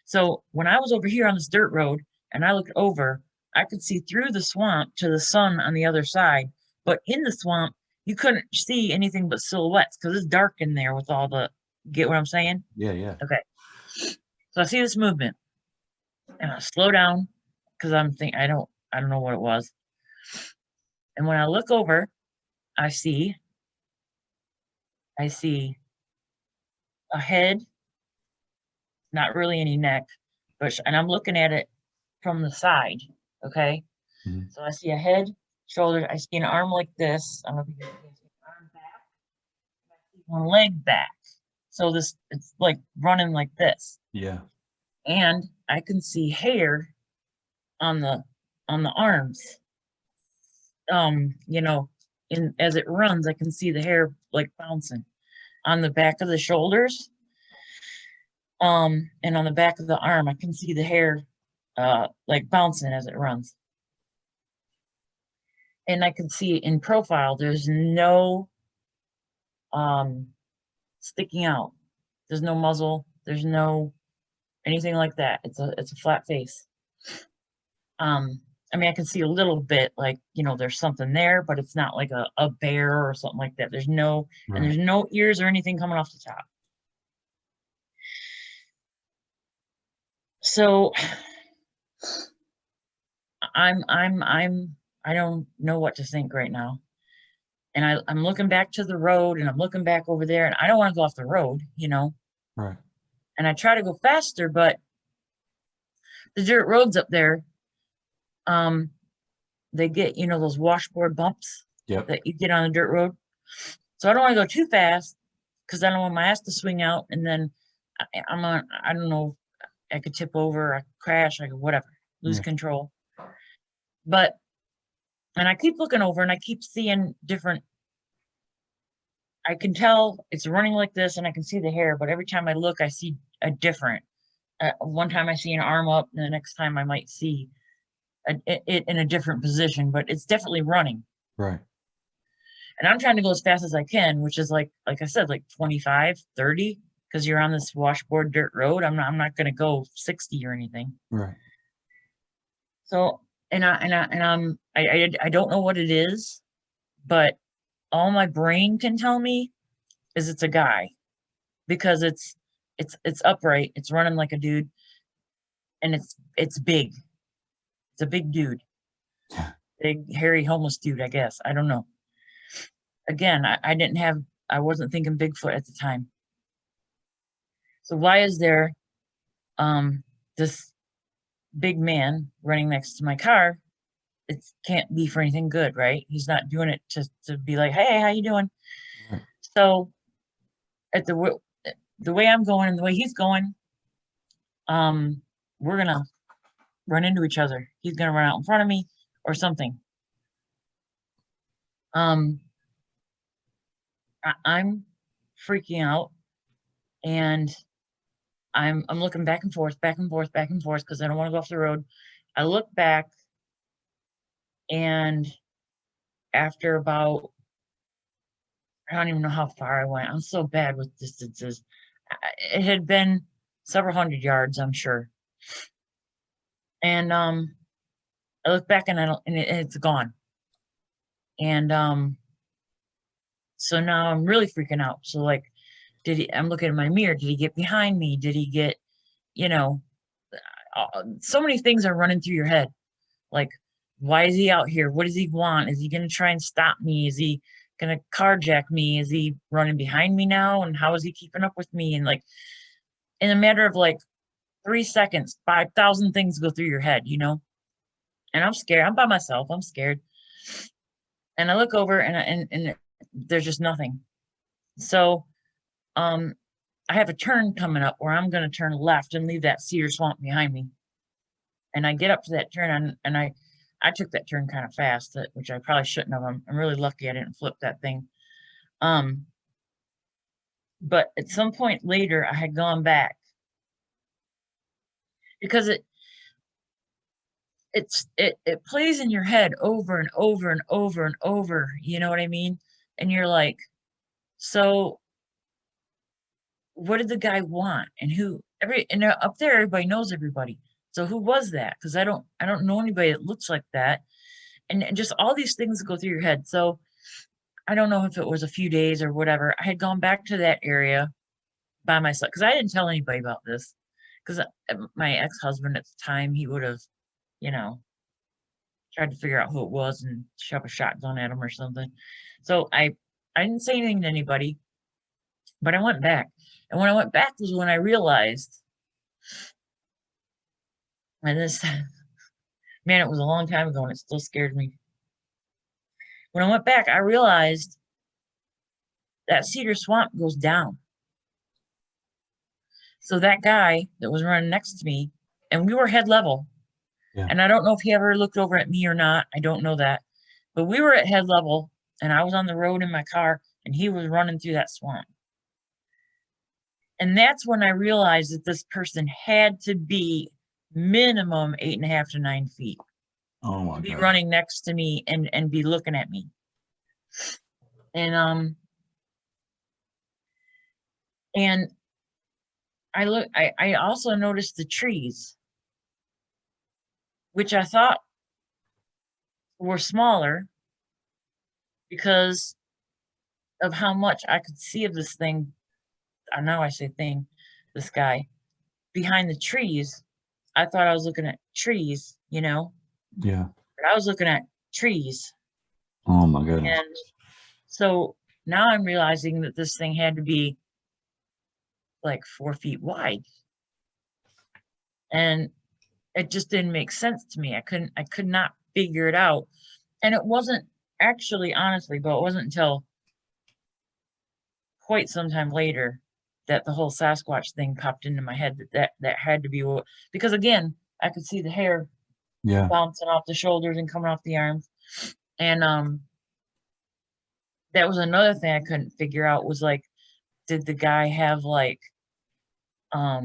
So when I was over here on this dirt road and I looked over, I could see through the swamp to the sun on the other side. But in the swamp, you couldn't see anything but silhouettes because it's dark in there with all the, get what I'm saying? Yeah. Yeah. Okay. So I see this movement, and I slow down because I'm thinking, I don't know what it was. And when I look over, I see a head, not really any neck, and I'm looking at it from the side. Okay. Mhm. So I see a head, shoulders, I see an arm like this. I don't know if you can see an arm back. I see one leg back. So it's like running like this. Yeah. And I can see hair on the arms. As it runs, I can see the hair like bouncing on the back of the shoulders. And on the back of the arm, I can see the hair like bouncing as it runs. And I can see in profile, there's no sticking out. There's no muzzle. There's no anything like that. It's a flat face. I mean, I can see a little bit like, there's something there, but it's not like a bear or something like that. There's no, Right. and there's no ears or anything coming off the top. So I don't know what to think right now. And I'm looking back to the road, and I'm looking back over there, and I don't want to go off the road, Right. and I try to go faster, but the dirt roads up there, they get, those washboard bumps Yep. that you get on a dirt road. So I don't want to go too fast because I don't want my ass to swing out, and then I don't know, I could tip over, I could crash, I could whatever, lose Yeah. control. And I keep looking over, and I keep seeing different. I can tell it's running like this, and I can see the hair, but every time I look, I see a different. One time I see an arm up, and the next time I might see it in a different position, but it's definitely running. Right. And I'm trying to go as fast as I can, which is like I said, like 25, 30, because you're on this washboard dirt road. I'm not going to go 60 or anything. Right. So, I don't know what it is, but all my brain can tell me is it's a guy, because it's upright, it's running like a dude, and it's big. It's a big dude. Big, hairy, homeless dude, I guess. I don't know. Again, I wasn't thinking Bigfoot at the time. So why is there this big man running next to my car? It can't be for anything good, right? He's not doing it to be like, hey, how you doing? Right. So at the way I'm going and the way he's going, we're gonna run into each other. He's gonna run out in front of me or something. I'm freaking out, and I'm looking back and forth because I don't want to go off the road. I look back, and after about, I don't even know how far I went. I'm so bad with distances. It had been several hundred yards, I'm sure. And I look back and it's gone. And so now I'm really freaking out. So like, I'm looking at my mirror. Did he get behind me? Did he get, you know, so many things are running through your head. Like, why is he out here? What does he want? Is he going to try and stop me? Is he going to carjack me? Is he running behind me now? And how is he keeping up with me? And like, in a matter of like 3 seconds, 5,000 things go through your head, you know? And I'm scared. I'm by myself. I'm scared. And I look over and there's just nothing. So, I have a turn coming up where I'm going to turn left and leave that cedar swamp behind me. And I get up to that turn and I took that turn kind of fast, which I probably shouldn't have. I'm really lucky I didn't flip that thing. But at some point later, I had gone back because it plays in your head over and over and over and over. You know what I mean? And you're like, so what did the guy want? And up there, everybody knows everybody. So who was that? Because I don't know anybody that looks like that. And just all these things go through your head. So I don't know if it was a few days or whatever. I had gone back to that area by myself because I didn't tell anybody about this. Because my ex-husband at the time, he would have, you know, tried to figure out who it was and shove a shotgun at him or something. So I didn't say anything to anybody, but I went back. And when I went back was when I realized, and this, man, it was a long time ago and it still scared me. When I went back, I realized that cedar swamp goes down. So that guy that was running next to me, and we were head level. Yeah. And I don't know if he ever looked over at me or not. I don't know that. But we were at head level, and I was on the road in my car, and he was running through that swamp. And that's when I realized that this person had to be minimum 8.5 to 9 feet. Oh my Be God. running next to me and be looking at me. And I also noticed the trees, which I thought were smaller because of how much I could see of this thing. Now I say thing, this guy behind the trees. I thought I was looking at trees, you know, Yeah. but I was looking at trees. Oh my goodness. And so now I'm realizing that this thing had to be like 4 feet wide. And it just didn't make sense to me. I could not figure it out. And it wasn't actually, honestly, but it wasn't until quite some time later that the whole Sasquatch thing popped into my head that had to be what, because again, I could see the hair Yeah. bouncing off the shoulders and coming off the arms. And that was another thing I couldn't figure out was like, did the guy have like I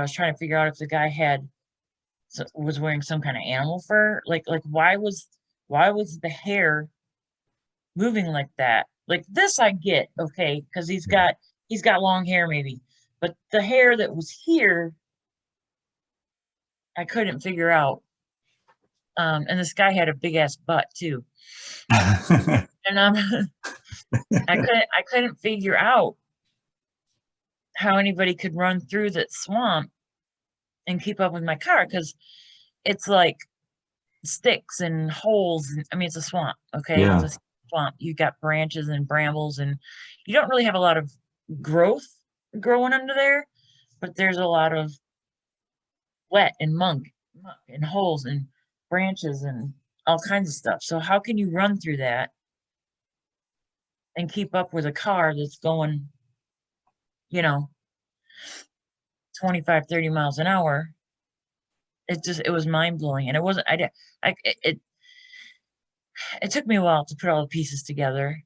was trying to figure out if the guy was wearing some kind of animal fur. Like why was the hair moving like that? Like this I get, okay, because he's got long hair maybe. But the hair that was here, I couldn't figure out. And this guy had a big ass butt too. And I couldn't figure out how anybody could run through that swamp and keep up with my car because it's like sticks and holes. And, I mean, it's a swamp, okay? Yeah. It's a swamp. You got branches and brambles, and you don't really have a lot of growth growing under there, but there's a lot of wet and muck and holes and branches and all kinds of stuff. So how can you run through that and keep up with a car that's going, 25, 30 miles an hour? It was mind blowing. And it wasn't, it took me a while to put all the pieces together.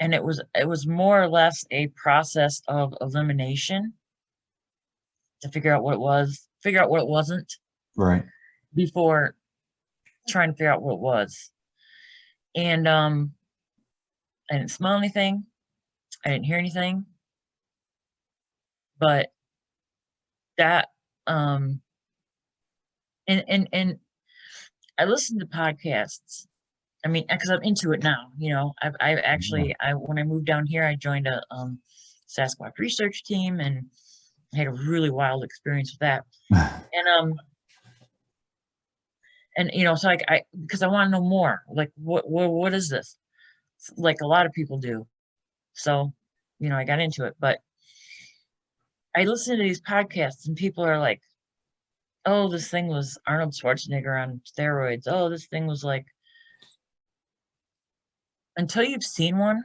And it was more or less a process of elimination to figure out what it was, figure out what it wasn't. Right. Before trying to figure out what it was. And I didn't smell anything. I didn't hear anything. But that and I listen to podcasts. I mean, because I'm into it now, you know. I actually, when I moved down here, I joined a Sasquatch research team, and I had a really wild experience with that. And you know, so like because I want to know more. Like, what is this? Like a lot of people do. So, you know, I got into it, but I listen to these podcasts, and people are like, "Oh, this thing was Arnold Schwarzenegger on steroids. Oh, this thing was like." Until you've seen one,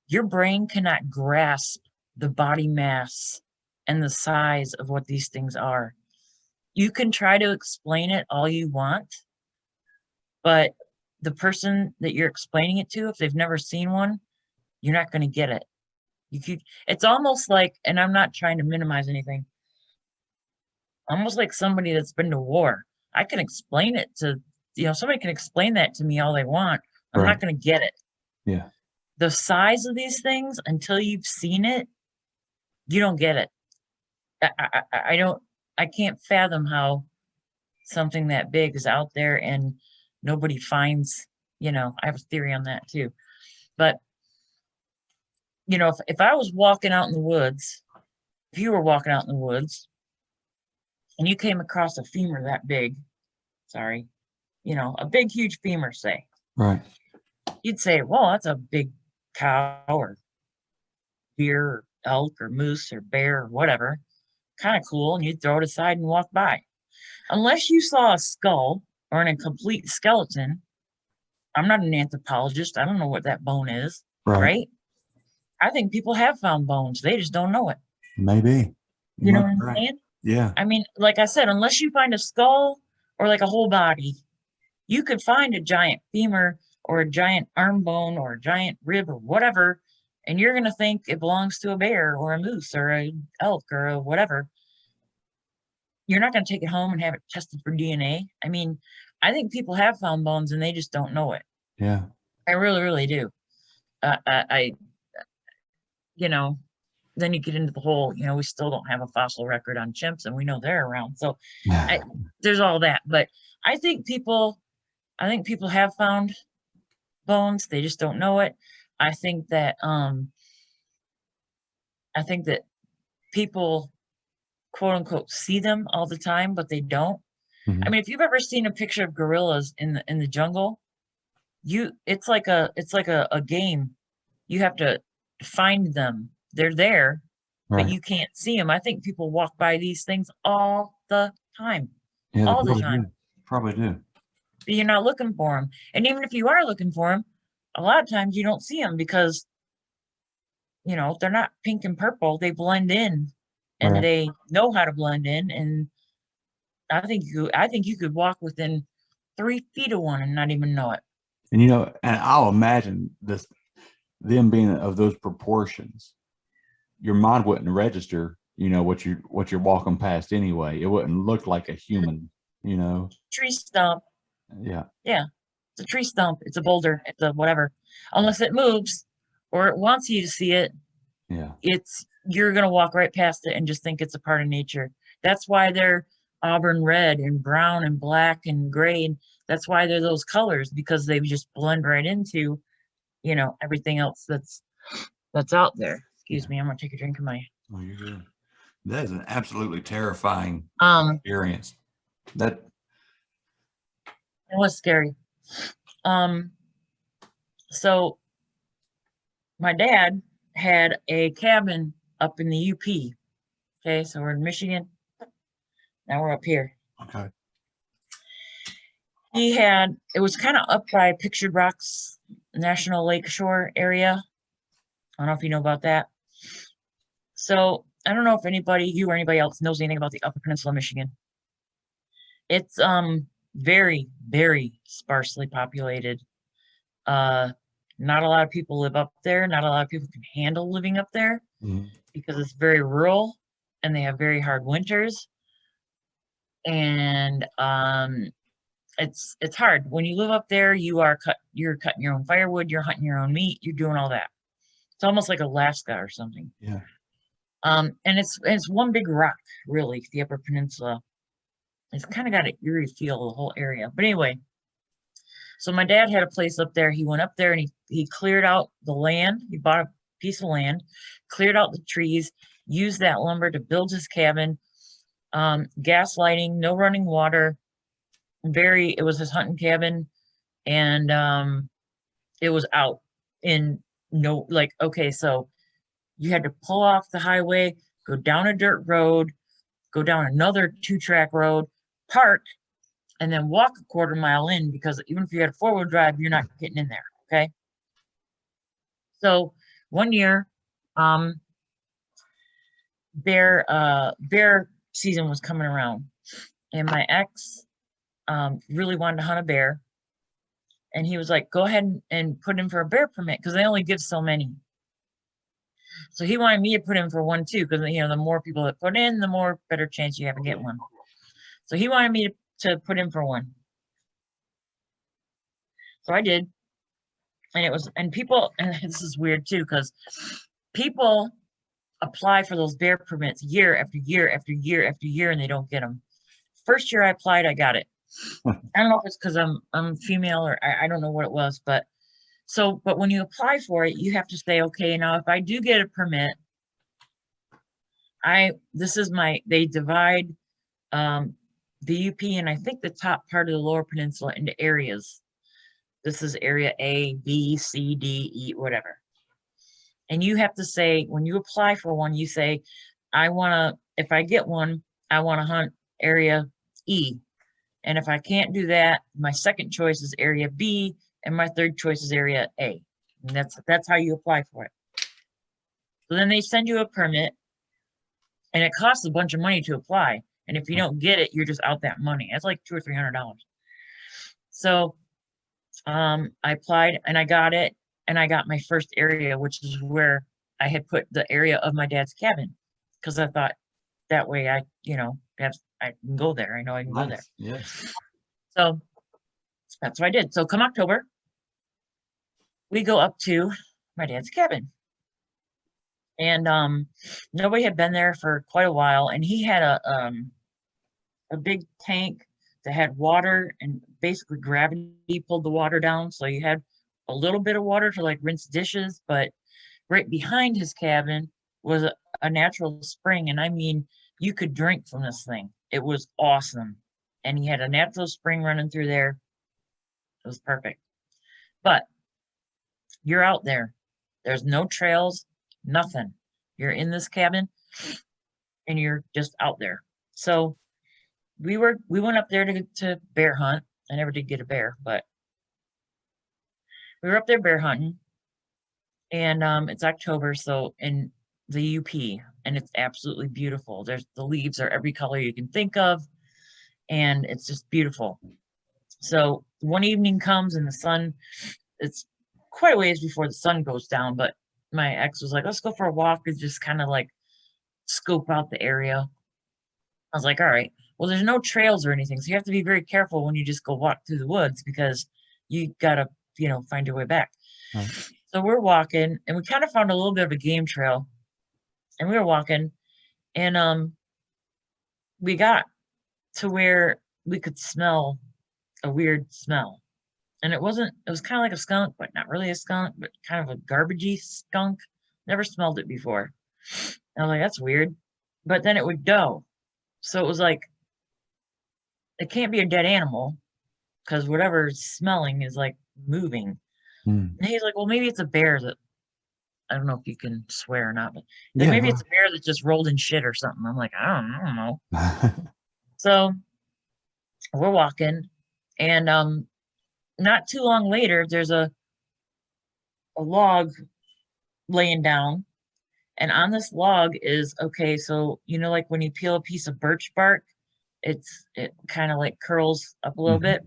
your brain cannot grasp the body mass and the size of what these things are. You can try to explain it all you want, but the person that you're explaining it to, if they've never seen one, you're not going to get it. It's almost like, and I'm not trying to minimize anything, almost like somebody that's been to war. I can explain it to, you know, somebody can explain that to me all they want. I'm not going to get it. Yeah. The size of these things, until you've seen it, you don't get it. I can't fathom how something that big is out there and nobody finds, you know, I have a theory on that too. But, you know, if I was walking out in the woods, if you were walking out in the woods and you came across a femur that big, sorry, you know, a big, huge femur, say, Right. you'd say, well, that's a big cow or deer or elk or moose or bear or whatever. Kind of cool. And you'd throw it aside and walk by. Unless you saw a skull or an incomplete skeleton, I'm not an anthropologist. I don't know what that bone is, right? I think people have found bones. They just don't know it. Maybe. You know what I'm saying? Yeah. I mean, like I said, unless you find a skull or like a whole body, you could find a giant femur or a giant arm bone or a giant rib or whatever, and you're going to think it belongs to a bear or a moose or a elk or a whatever. You're not going to take it home and have it tested for DNA. I mean, I think people have found bones and they just don't know it. Yeah. I really, really do. You know, then you get into the whole, you know, we still don't have a fossil record on chimps and we know they're around. So there's all that. But I think people have found bones. They just don't know it. I think that people quote unquote see them all the time, but they don't. Mm-hmm. I mean, if you've ever seen a picture of gorillas in the jungle, it's like a game. You have to find them. They're there, but you can't see them. I think people walk by these things all the time. Yeah, all the time. Probably do. But you're not looking for them. And even if you are looking for them, a lot of times you don't see them because, you know, they're not pink and purple. They blend in, and they know how to blend in. And I think you could walk within 3 feet of one and not even know it. And you know, and I'll imagine them being of those proportions, your mind wouldn't register, you know, what you're walking past anyway. It wouldn't look like a human, you know. Tree stump. Yeah. Yeah. It's a tree stump. It's a boulder. It's a whatever. Unless it moves or it wants you to see it. Yeah. You're gonna walk right past it and just think it's a part of nature. That's why they're auburn red and brown and black and gray. And that's why they're those colors, because they just blend right into, you know, everything else that's out there. Excuse me, I'm gonna take a drink of my. Oh, you're good. That is an absolutely terrifying experience. That it was scary. So my dad had a cabin up in the UP. Okay, so we're in Michigan. Now we're up here. Okay. It was kind of up by Pictured Rocks National Lakeshore area. I don't know if you know about that. So I don't know if you or anybody else knows anything about the Upper Peninsula of Michigan. It's very, very sparsely populated. Not a lot of people live up there. Not a lot of people can handle living up there because it's very rural and they have very hard winters. And it's hard. When you live up there, you're cutting your own firewood, you're hunting your own meat, you're doing all that. It's almost like Alaska or something. Yeah. And it's one big rock, really, the Upper Peninsula. It's kind of got an eerie feel, the whole area. But anyway, so my dad had a place up there. He went up there and he cleared out the land. He bought a piece of land, cleared out the trees, used that lumber to build his cabin. Gas lighting, no running water. It was his hunting cabin, and it was out in no, like, okay, so you had to pull off the highway, go down a dirt road, go down another 2-track road, park, and then walk a 1/4 mile in, because even if you had a 4-wheel drive, you're not getting in there. Okay. So one year, bear season was coming around, and my ex really wanted to hunt a bear, and he was like, go ahead and put in for a bear permit, because they only give so many. So he wanted me to put in for one too, because the more people that put in, the more better chance you have to get one. So he wanted me to put in for one. So I did. And people, and this is weird too, because people apply for those bear permits year after year after year after year, and they don't get them. First year I applied, I got it. I don't know if it's because I'm female, or I don't know what it was, but when you apply for it, you have to say, okay, now if I do get a permit, they divide the UP and I think the top part of the Lower Peninsula into areas. This is area A, B, C, D, E, whatever. And you have to say, when you apply for one, you say, if I get one, I want to hunt area E. And if I can't do that, my second choice is area B, and my third choice is area A. And that's how you apply for it. So then they send you a permit, and it costs a bunch of money to apply. And if you don't get it, you're just out that money. It's like $200 or $300. So I applied and I got it, and I got my first area, which is where I had put the area of my dad's cabin, because I thought that way I can go there. I know I can go there. Yes. So that's what I did. So come October, we go up to my dad's cabin, and nobody had been there for quite a while, and he had a big tank that had water, and basically gravity pulled the water down, so you had a little bit of water to like rinse dishes. But right behind his cabin was a natural spring, and I mean, you could drink from this thing. It was awesome. And he had a natural spring running through there. It was perfect. But you're out there. There's no trails, nothing. You're in this cabin and you're just out there. So we went up there to bear hunt. I never did get a bear, but we were up there bear hunting. And it's October, so in the UP, and it's absolutely beautiful. The leaves are every color you can think of, and it's just beautiful. So one evening comes, and the sun, it's quite a ways before the sun goes down, but my ex was like, let's go for a walk and just kind of like scope out the area. I was like, all right. Well, there's no trails or anything, so you have to be very careful when you just go walk through the woods, because you gotta, find your way back. Right. So we're walking, and we kind of found a little bit of a game trail, and we were walking, and we got to where we could smell a weird smell. And it was kind of like a skunk, but not really a skunk, but kind of a garbagey skunk. Never smelled it before. And I was like, that's weird. But then it would doe. So it was like, it can't be a dead animal, because whatever's smelling is like moving. And he's like, well, maybe it's a bear that, I don't know if you can swear or not, but maybe it's a bear that just rolled in shit or something. I'm like, I don't know. So we're walking, and not too long later, there's a log laying down, and on this log is, okay, so like when you peel a piece of birch bark, it kind of like curls up a little bit.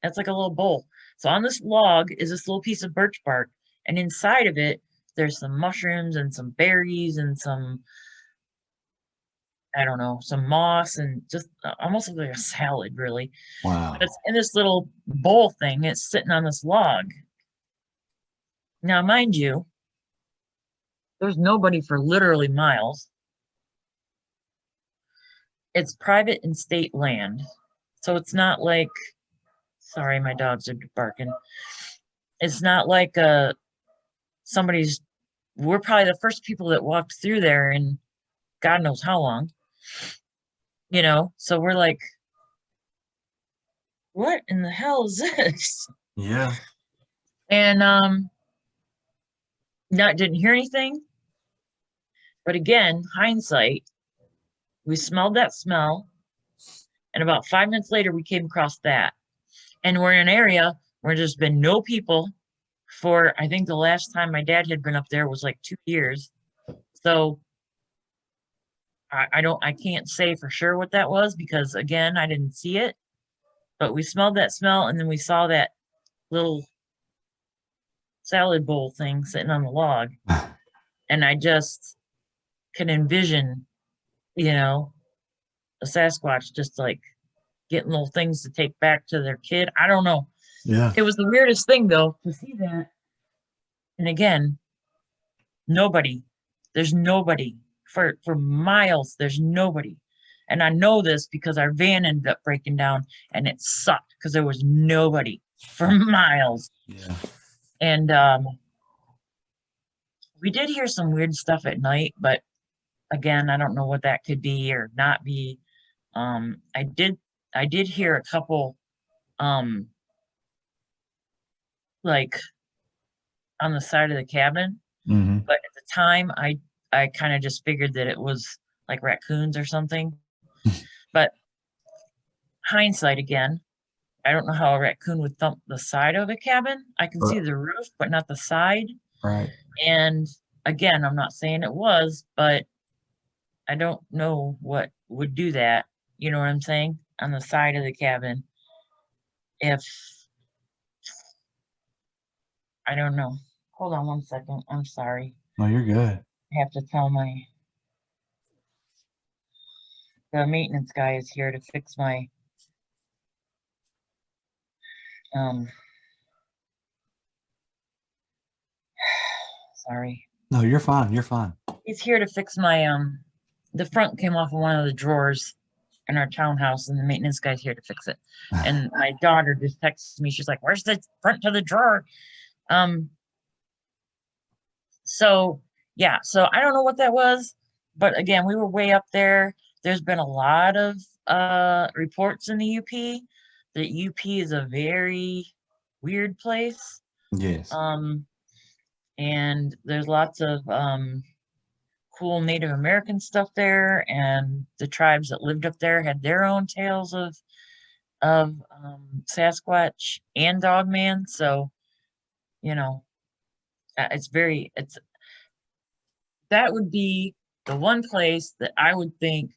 It's like a little bowl. So on this log is this little piece of birch bark, and inside of it, there's some mushrooms and some berries and some, I don't know, some moss, and just almost like a salad, really. Wow. But it's in this little bowl thing. It's sitting on this log. Now, mind you, there's nobody for literally miles. it's private and state land. So it's not like, sorry, my dogs are barking. It's not like somebody's, we're probably the first people that walked through there in God knows how long. So we're like, what in the hell is this? Yeah. And didn't hear anything. But again, hindsight, we smelled that smell, and about 5 minutes later, we came across that. And we're in an area where there's been no people for, I think the last time my dad had been up there was like 2 years. So I can't say for sure what that was because again, I didn't see it. But we smelled that smell, and then we saw that little salad bowl thing sitting on the log. And I just can envision, a Sasquatch just like getting little things to take back to their kid. I don't know. Yeah. It was the weirdest thing though to see that. And again, there's nobody for miles. There's nobody. And I know this because our van ended up breaking down and it sucked because there was nobody for miles. Yeah. And we did hear some weird stuff at night, but again, I don't know what that could be or not be. I did hear a couple like on the side of the cabin, Mm-hmm. but at the time I kind of just figured that it was like raccoons or something. But hindsight again, I don't know how a raccoon would thump the side of a cabin. I can see the roof, but not the side. Right. And again, I'm not saying it was, but I don't know what would do that. You know what I'm saying? On the side of the cabin. If I don't know. Hold on 1 second. I'm sorry. No, you're good. I have to tell the maintenance guy is here to fix my sorry. No, you're fine. You're fine. He's here to fix my the front came off of one of the drawers in our townhouse and the maintenance guy's here to fix it. And my daughter just texted me. She's like, "Where's the front to the drawer?" So yeah, so I don't know what that was, but again, we were way up there. There's been a lot of reports in the UP. The UP is a very weird place. Yes. And there's lots of cool Native American stuff there, and the tribes that lived up there had their own tales of Sasquatch and Dogman. So, that would be the one place that I would think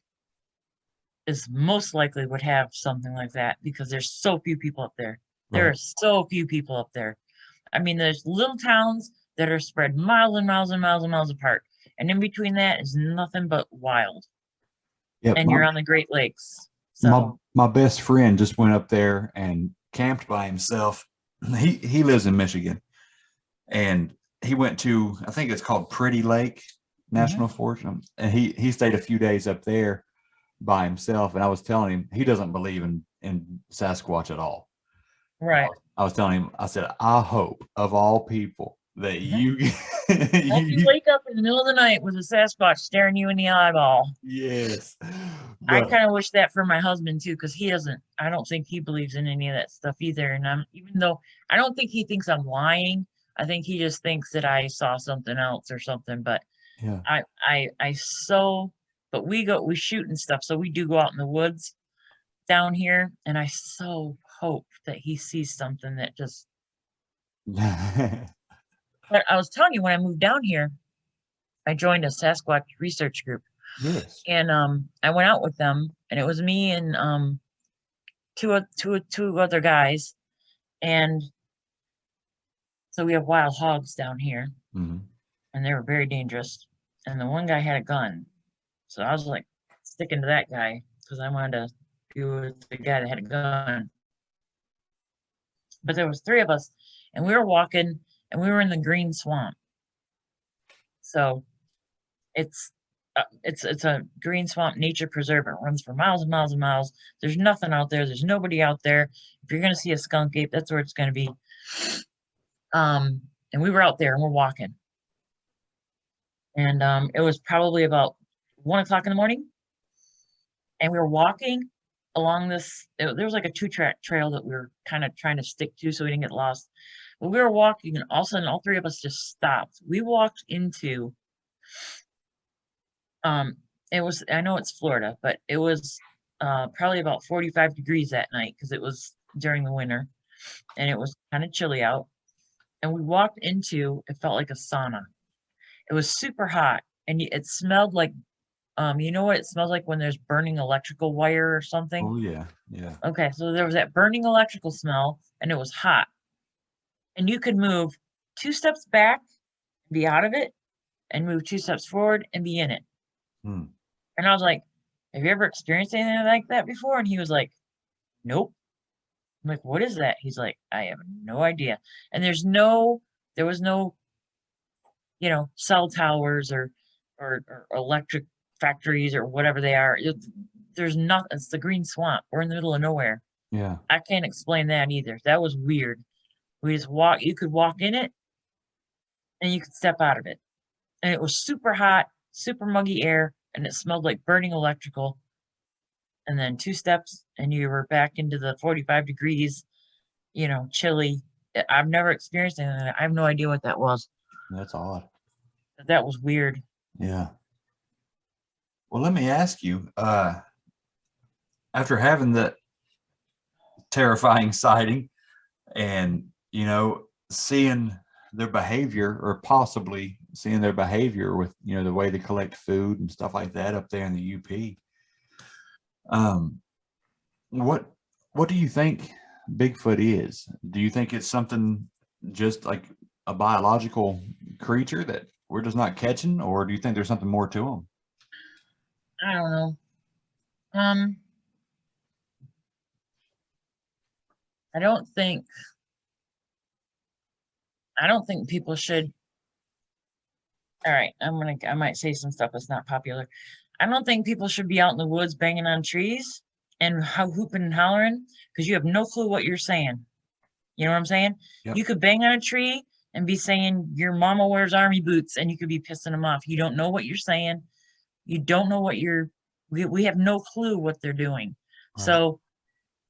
is most likely would have something like that because there's so few people up there. There Right. are so few people up there. I mean, there's little towns that are spread miles and miles and miles and miles apart. And in between that is nothing but wild. Yep. And you're on the Great Lakes. So My best friend just went up there and camped by himself. He lives in Michigan, and he went to, I think it's called Pretty Lake National Forest, and he stayed a few days up there by himself. And I was telling him he doesn't believe in Sasquatch at all. right. I was telling him, I said, I hope of all people that you Hope you wake up in the middle of the night with a Sasquatch staring you in the eyeball. Yes. I But- kind of wish that for my husband too, because I don't think he believes in any of that stuff either. And even though I don't think he thinks I'm lying, I think he just thinks that I saw something else or something. But yeah. but we shoot and stuff. So we do go out in the woods down here. And I so hope that he sees something that just, but I was telling you, when I moved down here, I joined a Sasquatch research group. Yes. And I went out with them, and it was me and two other guys, and so we have wild hogs down here, Mhm. and they were very dangerous. And the one guy had a gun, so I was like sticking to that guy because I wanted to be with the guy that had a gun. But there was 3 of us, and we were walking, and we were in the green swamp. So it's it's a green swamp nature preserve. It runs for miles and miles and miles. There's nothing out there. There's nobody out there. If you're gonna see a skunk ape, that's where it's gonna be. And we were out there and we're walking. And it was probably about 1 o'clock in the morning. And we were walking along this, there was like a 2-track trail that we were kind of trying to stick to so we didn't get lost. But we were walking and all of a sudden all 3 of us just stopped. We walked into, it was, I know it's Florida, but it was probably about 45 degrees that night because it was during the winter and it was kind of chilly out. And we walked into, it felt like a sauna. It was super hot and it smelled like, you know what it smells like when there's burning electrical wire or something? Oh yeah, yeah. Okay, so there was that burning electrical smell and it was hot. And you could move 2 steps back, be out of it, and move 2 steps forward and be in it. Hmm. And I was like, have you ever experienced anything like that before? And he was like, nope. I'm like, what is that? He's like, I have no idea. And there was no, you know, cell towers or electric factories or whatever they are. There's nothing. It's the green swamp. We're in the middle of nowhere. Yeah. I can't explain that either. That was weird. We just walk, you could walk in it and you could step out of it. And it was super hot, super muggy air, and it smelled like burning electrical. And then 2 steps and you were back into the 45 degrees, you know, chilly. I've never experienced anything like that. I have no idea what that was. That's odd. That was weird. Yeah. Well, let me ask you, after having that terrifying sighting and, you know, seeing their behavior or possibly seeing their behavior with, you know, the way they collect food and stuff like that up there in the UP, what do you think Bigfoot is? Do you think it's something just like a biological creature that we're just not catching, or do you think there's something more to them? I don't know. I don't think people should. All right, I might say some stuff that's not popular. I don't think people should be out in the woods banging on trees and hooping and hollering because you have no clue what you're saying. You know what I'm saying? Yep. You could bang on a tree and be saying your mama wears army boots and you could be pissing them off. You don't know what you're saying. You don't know what we have no clue what they're doing. Right. So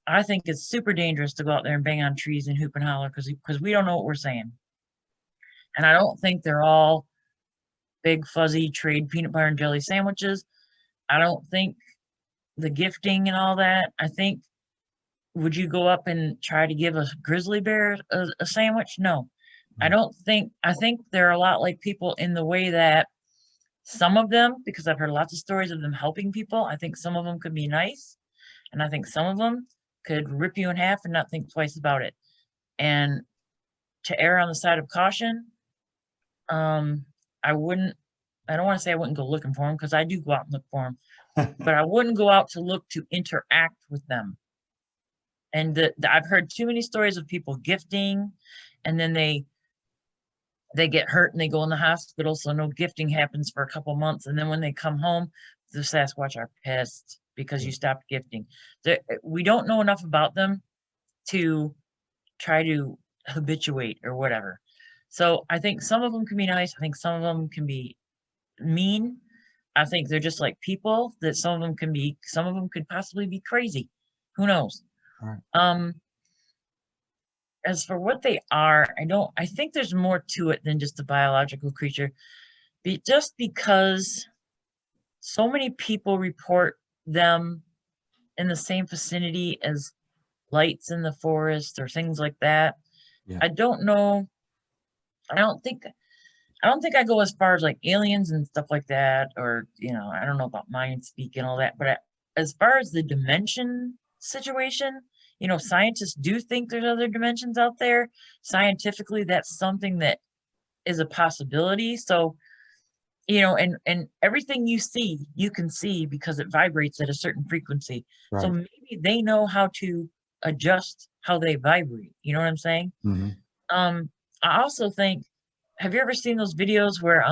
I think it's super dangerous to go out there and bang on trees and hoop and holler because we don't know what we're saying. And I don't think they're all big fuzzy trade peanut butter and jelly sandwiches. I don't think the gifting and all that. I think, would you go up and try to give a grizzly bear a sandwich? No. I don't think, I think they're a lot like people in the way that some of them, because I've heard lots of stories of them helping people, I think some of them could be nice. And I think some of them could rip you in half and not think twice about it. And to err on the side of caution, I don't want to say I wouldn't go looking for them because I do go out and look for them, but I wouldn't go out to look to interact with them. And I've heard too many stories of people gifting and then they get hurt and they go in the hospital. So no gifting happens for a couple months. And then when they come home, the Sasquatch are pissed because you stopped gifting. We don't know enough about them to try to habituate or whatever. So I think some of them can be nice. I think some of them can be mean. I think they're just like people, that some of them could possibly be crazy. Who knows? Right. As for what they are, I think there's more to it than just a biological creature. Just because so many people report them in the same vicinity as lights in the forest or things like that. Yeah. I don't know. I don't think I go as far as like aliens and stuff like that, or, you know, I don't know about mind speak and all that, but as far as the dimension situation, you know, scientists do think there's other dimensions out there. Scientifically, that's something that is a possibility. So, you know, and everything you see, you can see because it vibrates at a certain frequency. Right. So maybe they know how to adjust how they vibrate. You know what I'm saying? Mm-hmm. I also think, have you ever seen those videos where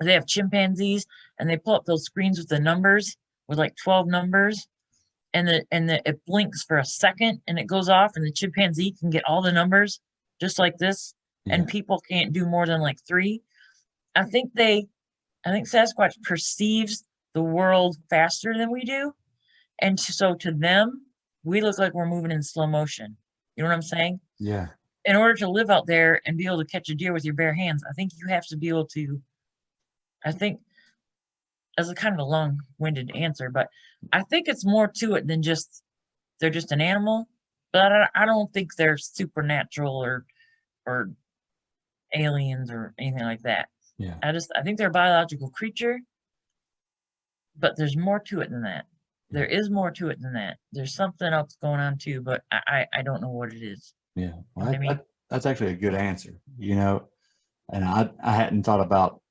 they have chimpanzees and they pull up those screens with the numbers, with like 12 numbers, and it blinks for a second and it goes off, and the chimpanzee can get all the numbers just like this, and Yeah. people can't do more than like 3. I think Sasquatch perceives the world faster than we do, and so to them, we look like we're moving in slow motion. You know what I'm saying? Yeah. In order to live out there and be able to catch a deer with your bare hands, I think you have to be able to. I think, as a kind of a long-winded answer, but I think it's more to it than just they're just an animal. But I don't think they're supernatural or aliens or anything like that. Yeah. I think they're a biological creature, but there's more to it than that. There is more to it than that. There's something else going on too, but I don't know what it is. Yeah. You know Well, what I mean? that's actually a good answer, and I hadn't thought about,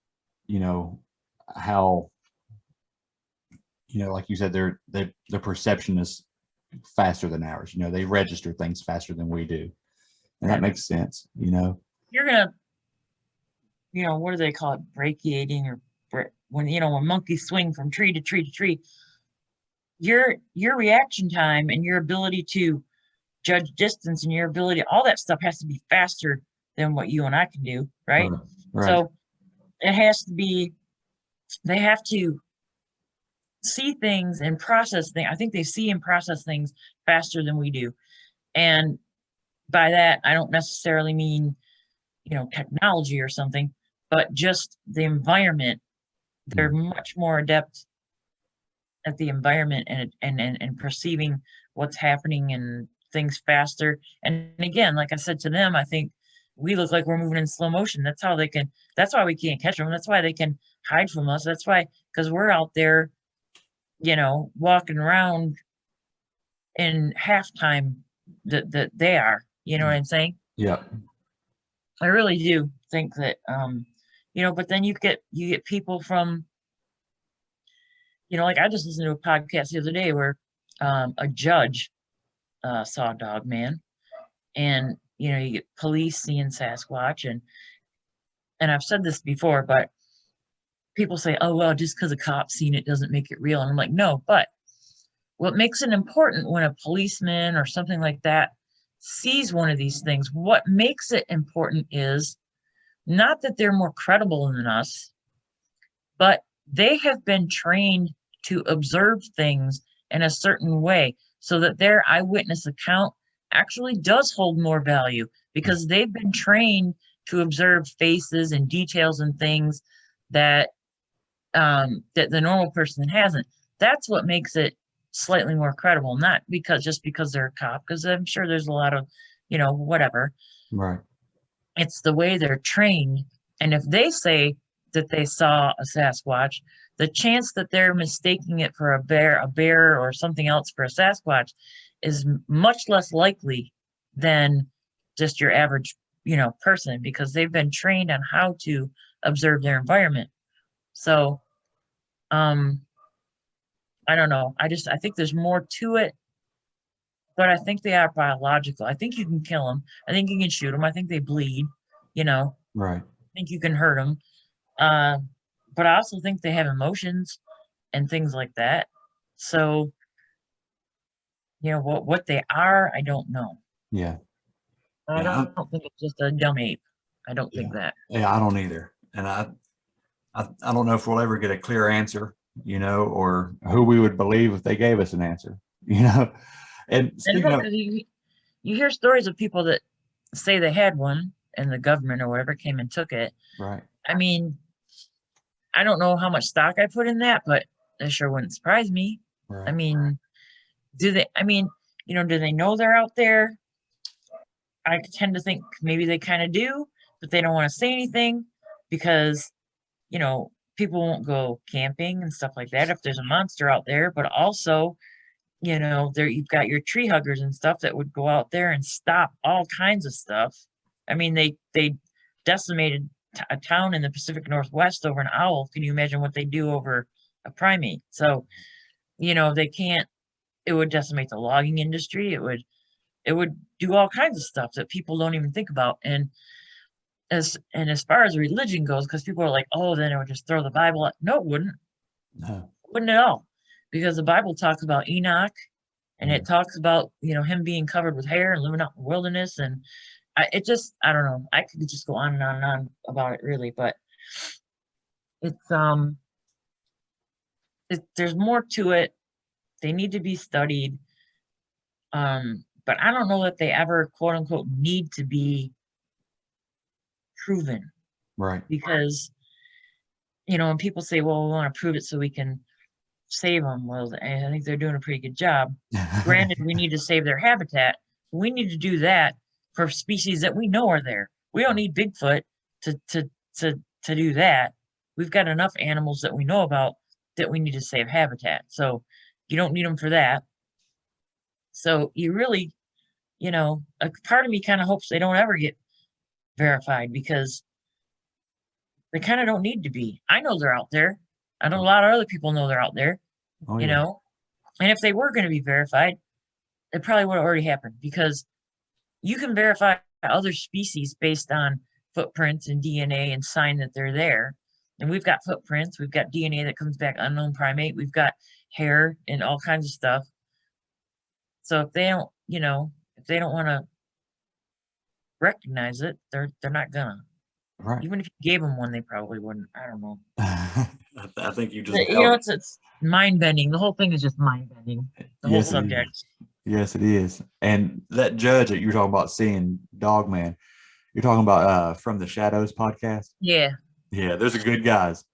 how, like you said, their perception is faster than ours. They register things faster than we do. And that makes sense, You're gonna, what do they call it? Brachiating, or when monkeys swing from tree to tree to tree. Your reaction time and your ability to judge distance and your ability, all that stuff has to be faster than what you and I can do, right? Right. So it has to be, they have to see things and process things. I think they see and process things faster than we do. And by that, I don't necessarily mean, technology or something, but just the environment. They're much more adept at the environment and perceiving what's happening and things faster. And again, like I said to them, I think we look like we're moving in slow motion. That's why we can't catch them. That's why they can hide from us. That's why, because we're out there, walking around in halftime that they are. You know what I'm saying? Yeah. I really do think that, but then you get people from, like I just listened to a podcast the other day where a judge saw Dog Man, and you get police seeing Sasquatch, and I've said this before, but people say, oh well, just because a cop seen it doesn't make it real, and I'm like, no, but what makes it important when a policeman or something like that sees one of these things, what makes it important is not that they're more credible than us, but they have been trained to observe things in a certain way so that their eyewitness account actually does hold more value because they've been trained to observe faces and details and things that that the normal person hasn't. That's what makes it slightly more credible, not just because they're a cop, because I'm sure there's a lot of, whatever. Right. It's the way they're trained. And if they say that they saw a Sasquatch, the chance that they're mistaking it for a bear or something else for a Sasquatch is much less likely than just your average, person, because they've been trained on how to observe their environment. So, I don't know. I think there's more to it, but I think they are biological. I think you can kill them. I think you can shoot them. I think they bleed, Right. I think you can hurt them. But I also think they have emotions and things like that. So, what they are, I don't know. Yeah. I Yeah. don't think it's just a dumb ape. I don't think that. Yeah, I don't either. And I don't know if we'll ever get a clear answer, or who we would believe if they gave us an answer, And And speaking of, you hear stories of people that say they had one and the government or whatever came and took it. right. I mean, I don't know how much stock I put in that, but it sure wouldn't surprise me. Right. I mean, do they know they're out there? I tend to think maybe they kind of do, but they don't want to say anything because, people won't go camping and stuff like that if there's a monster out there. But also, there you've got your tree huggers and stuff that would go out there and stop all kinds of stuff. I mean, they decimated a town in the Pacific Northwest over an owl. Can you imagine what they do over a primate? So, they can't. It would decimate the logging industry. It would do all kinds of stuff that people don't even think about. And as far as religion goes, because people are like, oh, then it would just throw the Bible out. No, it wouldn't. No. Wouldn't at all. Because the Bible talks about Enoch, and it talks about, him being covered with hair and living out in the wilderness. And I don't know. I could just go on and on and on about it really, but it's, there's more to it. They need to be studied. But I don't know that they ever, quote unquote, need to be proven, Right. because, when people say, well, we want to prove it so we can save them, well, I think they're doing a pretty good job. Granted, we need to save their habitat. We need to do that for species that we know are there. We don't need Bigfoot to do that. We've got enough animals that we know about that we need to save habitat. So you don't need them for that. So you really, a part of me kind of hopes they don't ever get verified, because they kind of don't need to be. I know they're out there. I know a lot of other people know they're out there, Oh, you yeah. know, and if they were going to be verified, it probably would have already happened, because you can verify other species based on footprints and DNA and sign that they're there. And we've got footprints, we've got DNA that comes back unknown primate, we've got hair and all kinds of stuff. So if they don't, if they don't want to recognize it, they're not gonna. Right. Even if you gave them one, they probably wouldn't. I don't know. I think you just It's mind bending. The whole thing is just mind bending. The whole Yes, it subject. is. Yes, it is. And that judge that you were talking about seeing Dogman, you're talking about From the Shadows podcast. Yeah, Yeah, there's a good guys.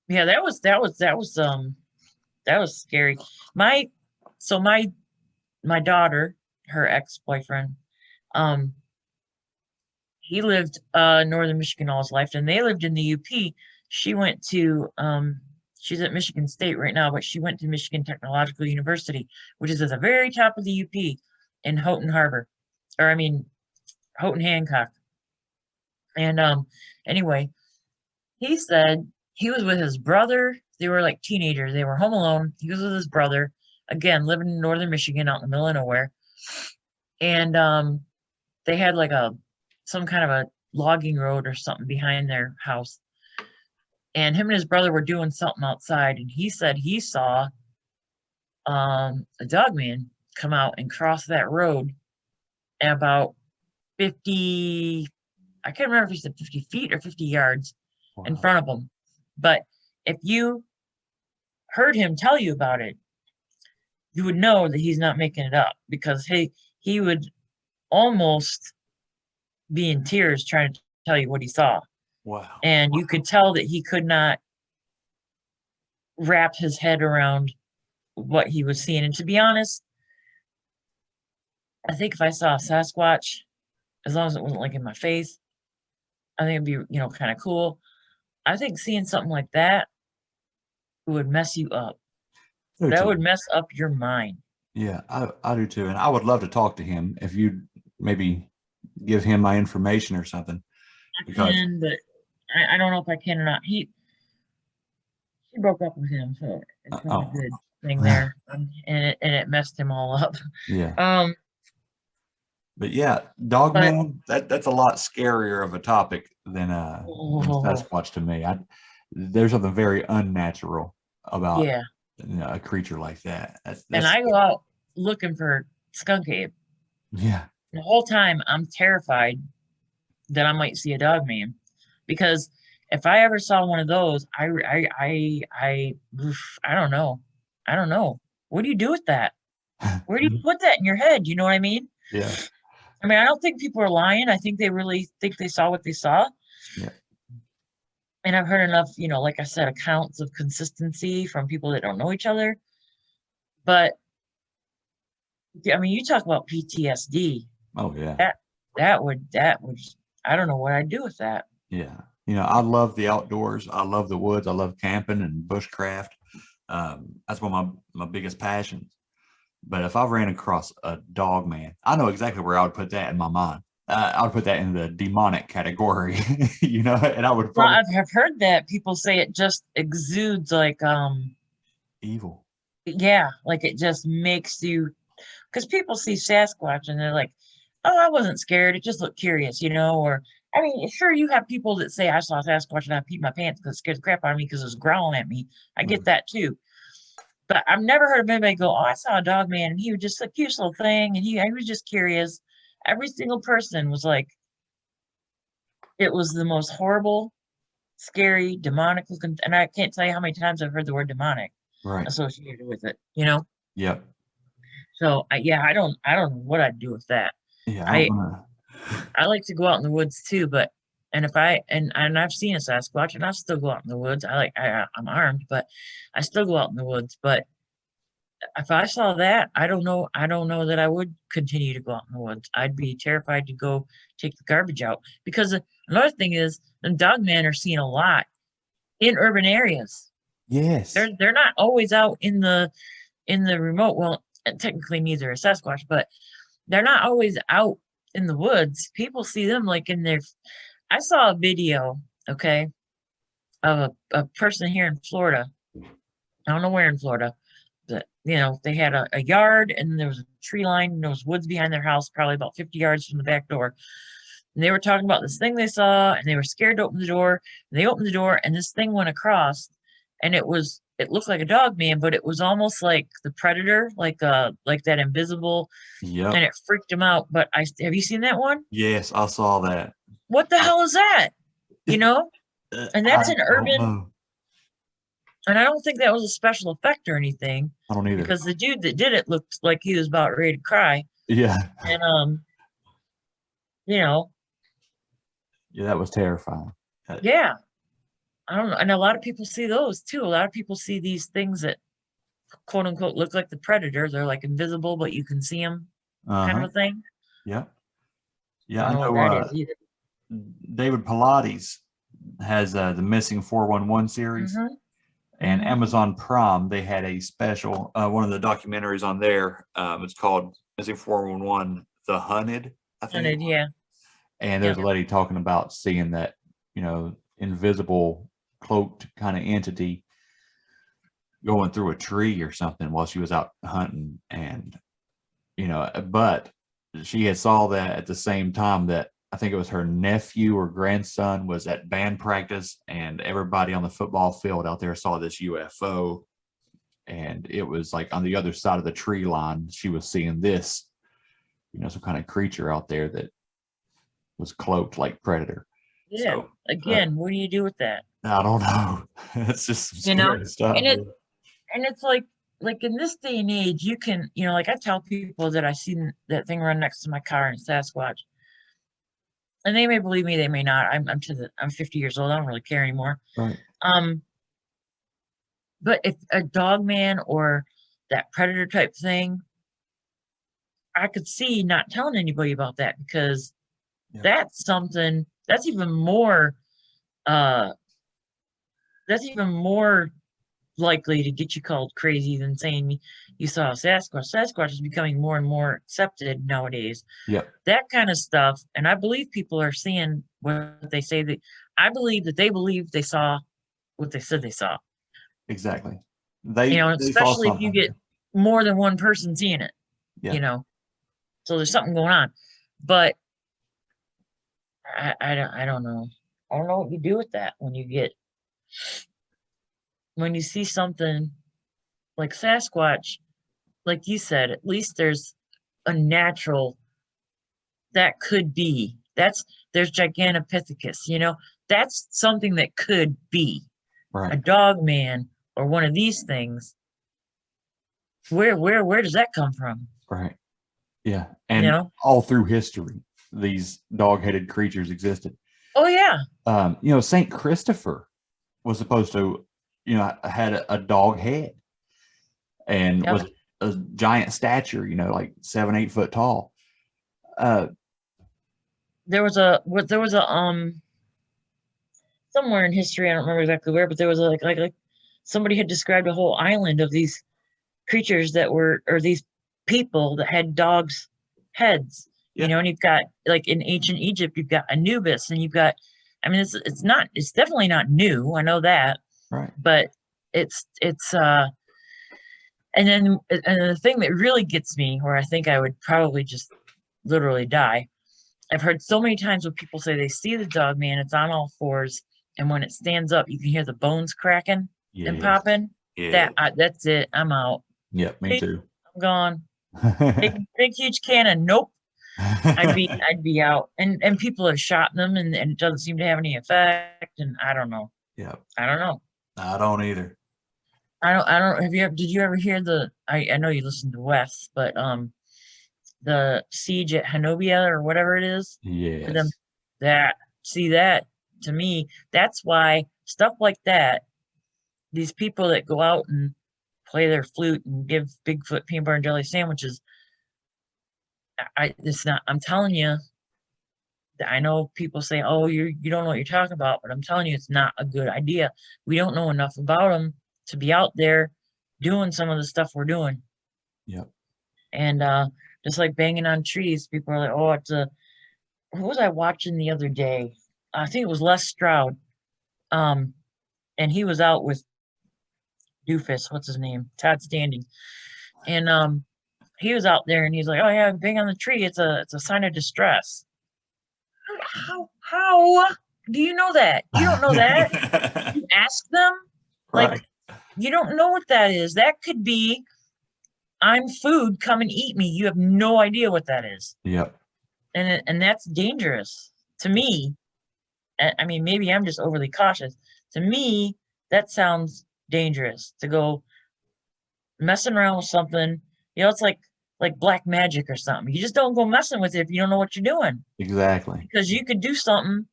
yeah. That was scary. My daughter, her ex-boyfriend, he lived northern Michigan all his life, and they lived in the UP. She went to she's at Michigan State right now, but she went to Michigan Technological University, which is at the very top of the UP in Houghton Harbor, or I mean Houghton Hancock. And anyway, he said he was with his brother. They were like teenagers. They were home alone. He was with his brother, again, living in northern Michigan out in the middle of nowhere. And they had like some kind of a logging road or something behind their house. And him and his brother were doing something outside, and he said he saw a dog man come out and cross that road at about 50, I can't remember if he said 50 feet or 50 yards in front of him. But if you heard him tell you about it, you would know that he's not making it up, because he would almost be in tears trying to tell you what he saw. Wow. And you could tell that he could not wrap his head around what he was seeing. And to be honest, I think if I saw a Sasquatch, as long as it wasn't like in my face, I think it'd be, kind of cool. I think seeing something like that would mess you up. That would mess up your mind. Yeah, I do too. And I would love to talk to him if you'd maybe give him my information or something. I can, but I don't know if I can or not. She broke up with him, so it's not a good thing there, and it messed him all up. Yeah. But yeah, Dogman, that's a lot scarier of a topic than Sasquatch to me. There's something very unnatural about a creature like that. And I go out looking for skunk ape. Yeah. The whole time I'm terrified that I might see a dog man, because if I ever saw one of those, I don't know. I don't know. What do you do with that? Where do you put that in your head? You know what I mean? Yeah. I mean, I don't think people are lying. I think they really think they saw what they saw. Yeah. And I've heard enough, like I said, accounts of consistency from people that don't know each other. But I mean, you talk about PTSD. Oh yeah. That would I don't know what I'd do with that. Yeah. I love the outdoors. I love the woods. I love camping and bushcraft. That's one of my biggest passions. But if I ran across a dog man, I know exactly where I would put that in my mind. I would put that in the demonic category, and I would Well, I've heard that people say it just exudes like evil. Yeah, like it just makes you, because people see Sasquatch and they're like, oh, I wasn't scared. It just looked curious, or I mean, sure, you have people that say I saw Sasquatch and I peed my pants because it scared the crap out of me because it was growling at me. I get that too. But I've never heard of anybody go, oh, I saw a dog man and he was just a cute little thing and I was just curious. Every single person was like, it was the most horrible, scary, demonic looking, and I can't tell you how many times I've heard the word demonic Right. associated with it, you know? Yep. So yeah, I don't know what I'd do with that. Yeah. I like to go out in the woods too, but and if I and I've seen a Sasquatch and I still go out in the woods. I'm armed, but I still go out in the woods. But if I saw that, I don't know that I would continue to go out in the woods. I'd be terrified to go take the garbage out because another thing is the dogmen are seen a lot in urban areas. Yes. They're not always out in the remote. Well, technically neither is Sasquatch, but they're not always out in the woods. People see them like in their. I saw a video, okay, of a person here in Florida. I don't know where in Florida, but they had a yard and there was a tree line and there was woods behind their house, probably about 50 yards from the back door. And they were talking about this thing they saw and they were scared to open the door. And they opened the door and this thing went across and it looked like a dog man, but it was almost like the Predator, like that invisible. Yep. And it freaked him out. But have you seen that one? Yes, I saw that. What the hell is that? And that's an urban. And I don't think that was a special effect or anything. I don't either. Because the dude that did it looked like he was about ready to cry. Yeah. And Yeah, that was terrifying. Yeah. I don't know. And a lot of people see those too. A lot of people see these things that quote unquote look like the Predator. They're like invisible, but you can see them kind of a thing. Yeah. Yeah, I I don't know what that is either. David Pilates has the Missing 411 series. Mm-hmm. And Amazon Prime, they had a special, one of the documentaries on there. It's called Missing 411, The Hunted, I think. Hunted, yeah. And there's a lady talking about seeing that, invisible cloaked kind of entity going through a tree or something while she was out hunting. And, but she had saw that at the same time that I think it was her nephew or grandson was at band practice and everybody on the football field out there saw this UFO. And it was like on the other side of the tree line, she was seeing this, some kind of creature out there that was cloaked like Predator. Yeah. So, again, what do you do with that? I don't know. It's just scary stuff. And it's like in this day and age, you can, like I tell people that I seen that thing run next to my car in Sasquatch. And they may believe me, they may not. I'm 50 years old. I don't really care anymore. Right. But if a dog man or that Predator type thing, I could see not telling anybody about that because that's something that's even more likely to get you called crazy than saying you saw a Sasquatch. Sasquatch is becoming more and more accepted nowadays. Yeah. That kind of stuff. And I believe people are seeing what they say. I believe that they believe they saw what they said they saw. Exactly. Especially if you get more than one person seeing it, so there's something going on. But I don't know. I don't know what you do with that when you see something like Sasquatch, like you said, at least there's a natural that could be. There's Gigantopithecus, that's something that could be right. A dog man or one of these things. Where does that come from? Right. Yeah. And all through history, these dog-headed creatures existed. Oh yeah. Saint Christopher was supposed to, had a dog head and was a giant stature, like 7-8 foot tall. There was a somewhere in history, I don't remember exactly where, but there was like somebody had described a whole island of these creatures or these people that had dogs' heads. Yeah. And you've got like in ancient Egypt, you've got Anubis, and you've got, it's definitely not new. I know that. Right. But it's and then the thing that really gets me, where I think I would probably just literally die, I've heard so many times when people say they see the dog man, it's on all fours, and when it stands up, you can hear the bones cracking and Yes. popping. Yeah. That's it. I'm out. Yep. Me Peace. too. I'm gone. Big huge cannon. Nope. I'd be out. And people have shot them, and it doesn't seem to have any effect. And I don't know. Yep. I don't know. I don't either. I don't. Did you ever hear I know you listened to Wes, but the siege at Hanobia or whatever it is. For them, Yes. that to me, that's why stuff like that, these people that go out and play their flute and give Bigfoot peanut butter and jelly sandwiches, it's not, I'm telling you, I know people say, oh, you don't know what you're talking about, but I'm telling you, it's not a good idea. We don't know enough about them to be out there doing some of the stuff we're doing. Yep. And just like banging on trees, people are like, oh, who was I watching the other day? I think it was Les Stroud. And he was out with Doofus, what's his name? Todd Standing. And he was out there and he's like, oh yeah, bang on the tree, it's a sign of distress. How do you know that? You don't know that. You ask them, like, Right. you don't know what that is. That could be, I'm food, come and eat me. You have no idea what that is. Yep. And that's dangerous to me. I mean, maybe I'm just overly cautious. To me, that sounds dangerous to go messing around with something. You know, it's like black magic or something. You just don't go messing with it if you don't know what you're doing. Exactly. Because you could do something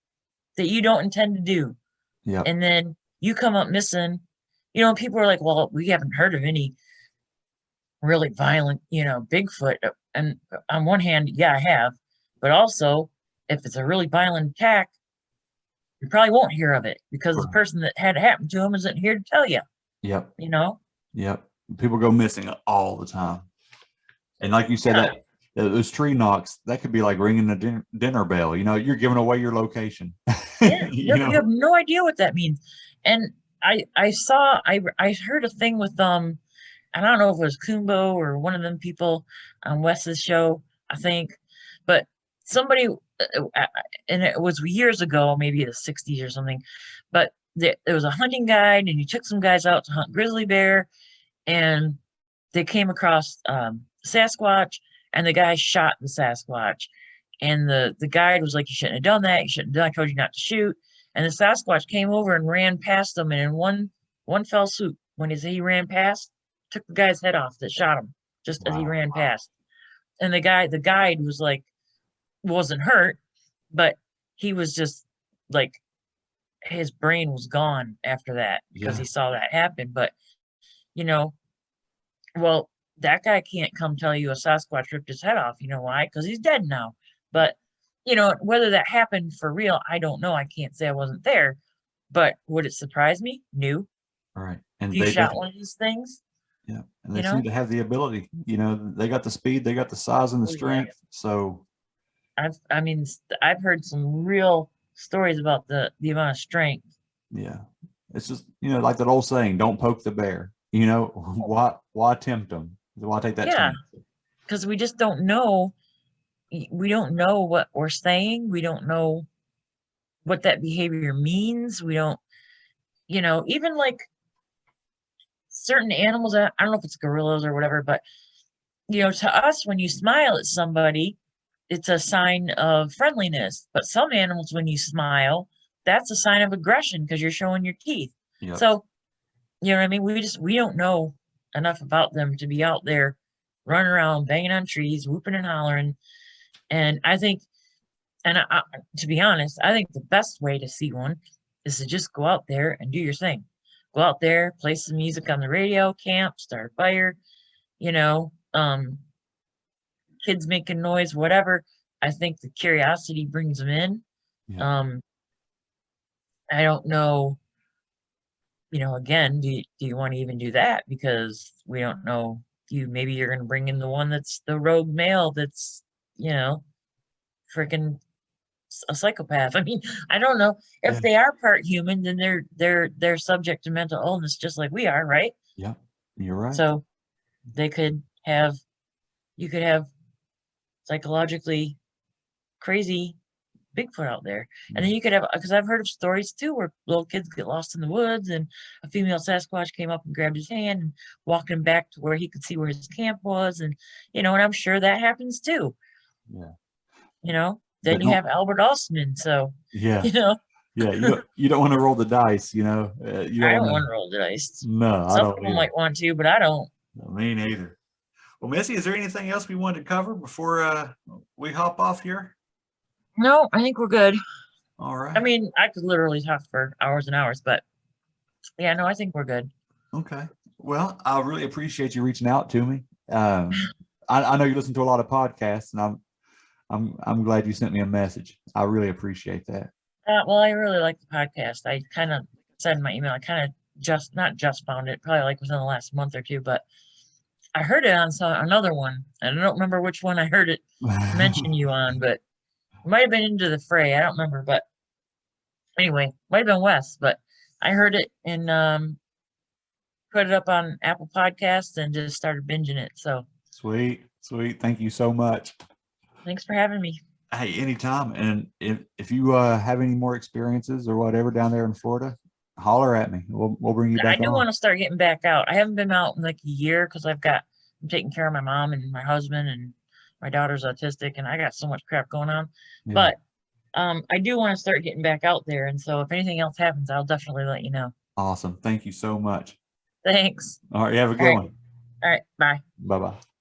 that you don't intend to do. Yep. And then you come up missing. You know, people are like, well, we haven't heard of any really violent, Bigfoot. And on one hand, yeah, I have. But also, if it's a really violent attack, you probably won't hear of it because the person that had it happen to him isn't here to tell you. Yep. Yep. People go missing all the time. And like you said, that those tree knocks, that could be like ringing a dinner bell. You're giving away your location. Yeah, you have no idea what that means. And I heard a thing with I don't know if it was Kumbo or one of them people on Wes's show, I think, but somebody, and it was years ago, maybe the 60s or something, but there was a hunting guide and he took some guys out to hunt grizzly bear, and they came across Sasquatch, and the guy shot the Sasquatch, and the guide was like, you shouldn't have done that, you shouldn't have done, I told you not to shoot. And the Sasquatch came over and ran past them, and in one fell swoop, when he ran past, took the guy's head off that shot him just as he ran past. And the guide was like, wasn't hurt, but he was just like, his brain was gone after that because he saw that happen. But well, that guy can't come tell you a Sasquatch ripped his head off. You know why? Because he's dead now. But whether that happened for real, I don't know. I can't say I wasn't there. But would it surprise me? No. All right. And if you shot one of these things. Yeah. And they seem to have the ability. They got the speed, they got the size and the strength. So I've heard some real stories about the amount of strength. Yeah. It's just, like that old saying, don't poke the bear. Why tempt them? Why take that chance? Because we just don't know. We don't know what we're saying. We don't know what that behavior means. We don't, even like certain animals, I don't know if it's gorillas or whatever, but, to us, when you smile at somebody, it's a sign of friendliness. But some animals, when you smile, that's a sign of aggression because you're showing your teeth. Yep. So, you know what I mean? We don't know enough about them to be out there running around, banging on trees, whooping and hollering. And I think, to be honest, I think the best way to see one is to just go out there and do your thing. Go out there, play some music on the radio, camp, start a fire, kids making noise, whatever. I think the curiosity brings them in. Yeah. I don't know, again, do you want to even do that? Because we don't know, maybe you're going to bring in the one that's the rogue male that's, freaking a psychopath. I mean, I don't know. If they are part human, then they're subject to mental illness just like we are, right? Yeah, you're right. So you could have psychologically crazy Bigfoot out there. And then you could have, because I've heard of stories too where little kids get lost in the woods and a female Sasquatch came up and grabbed his hand and walked him back to where he could see where his camp was. And, you know, and I'm sure that happens too. Yeah. You know, then But you don't- have Albert Austin. So, Yeah. you know, Yeah. You don't want to roll the dice, you know. You I don't wanna- want to roll the dice. No, I Some don't. people either. might want to, but I don't. Me neither. Well, Missy, is there anything else we wanted to cover before we hop off here? No, I think we're good. All right. I mean, I could literally talk for hours and hours, but yeah, no, I think we're good. Okay. Well, I really appreciate you reaching out to me. I know you listen to a lot of podcasts, and I'm glad you sent me a message. I really appreciate that. Well, I really like the podcast. I kind of said in my email, I kind of not just found it, probably like within the last month or two, but I heard it on another one. And I don't remember which one I heard it mention you on, but it might have been Into the Fray. I don't remember, but anyway, might have been Wes, but I heard it and put it up on Apple Podcasts and just started binging it. So Sweet. Thank you so much. thanks for having me. Hey, anytime. And if you have any more experiences or whatever down there in Florida, holler at me. We'll bring you I back do on. want to start getting back out. I haven't been out in like a year because I'm taking care of my mom and my husband, and my daughter's autistic, and I got so much crap going on. Yeah. But I do want to start getting back out there. And so if anything else happens, I'll definitely let you know. Awesome. Thank you so much. Thanks. All right. You have a good All right. one. All right. Bye. Bye-bye.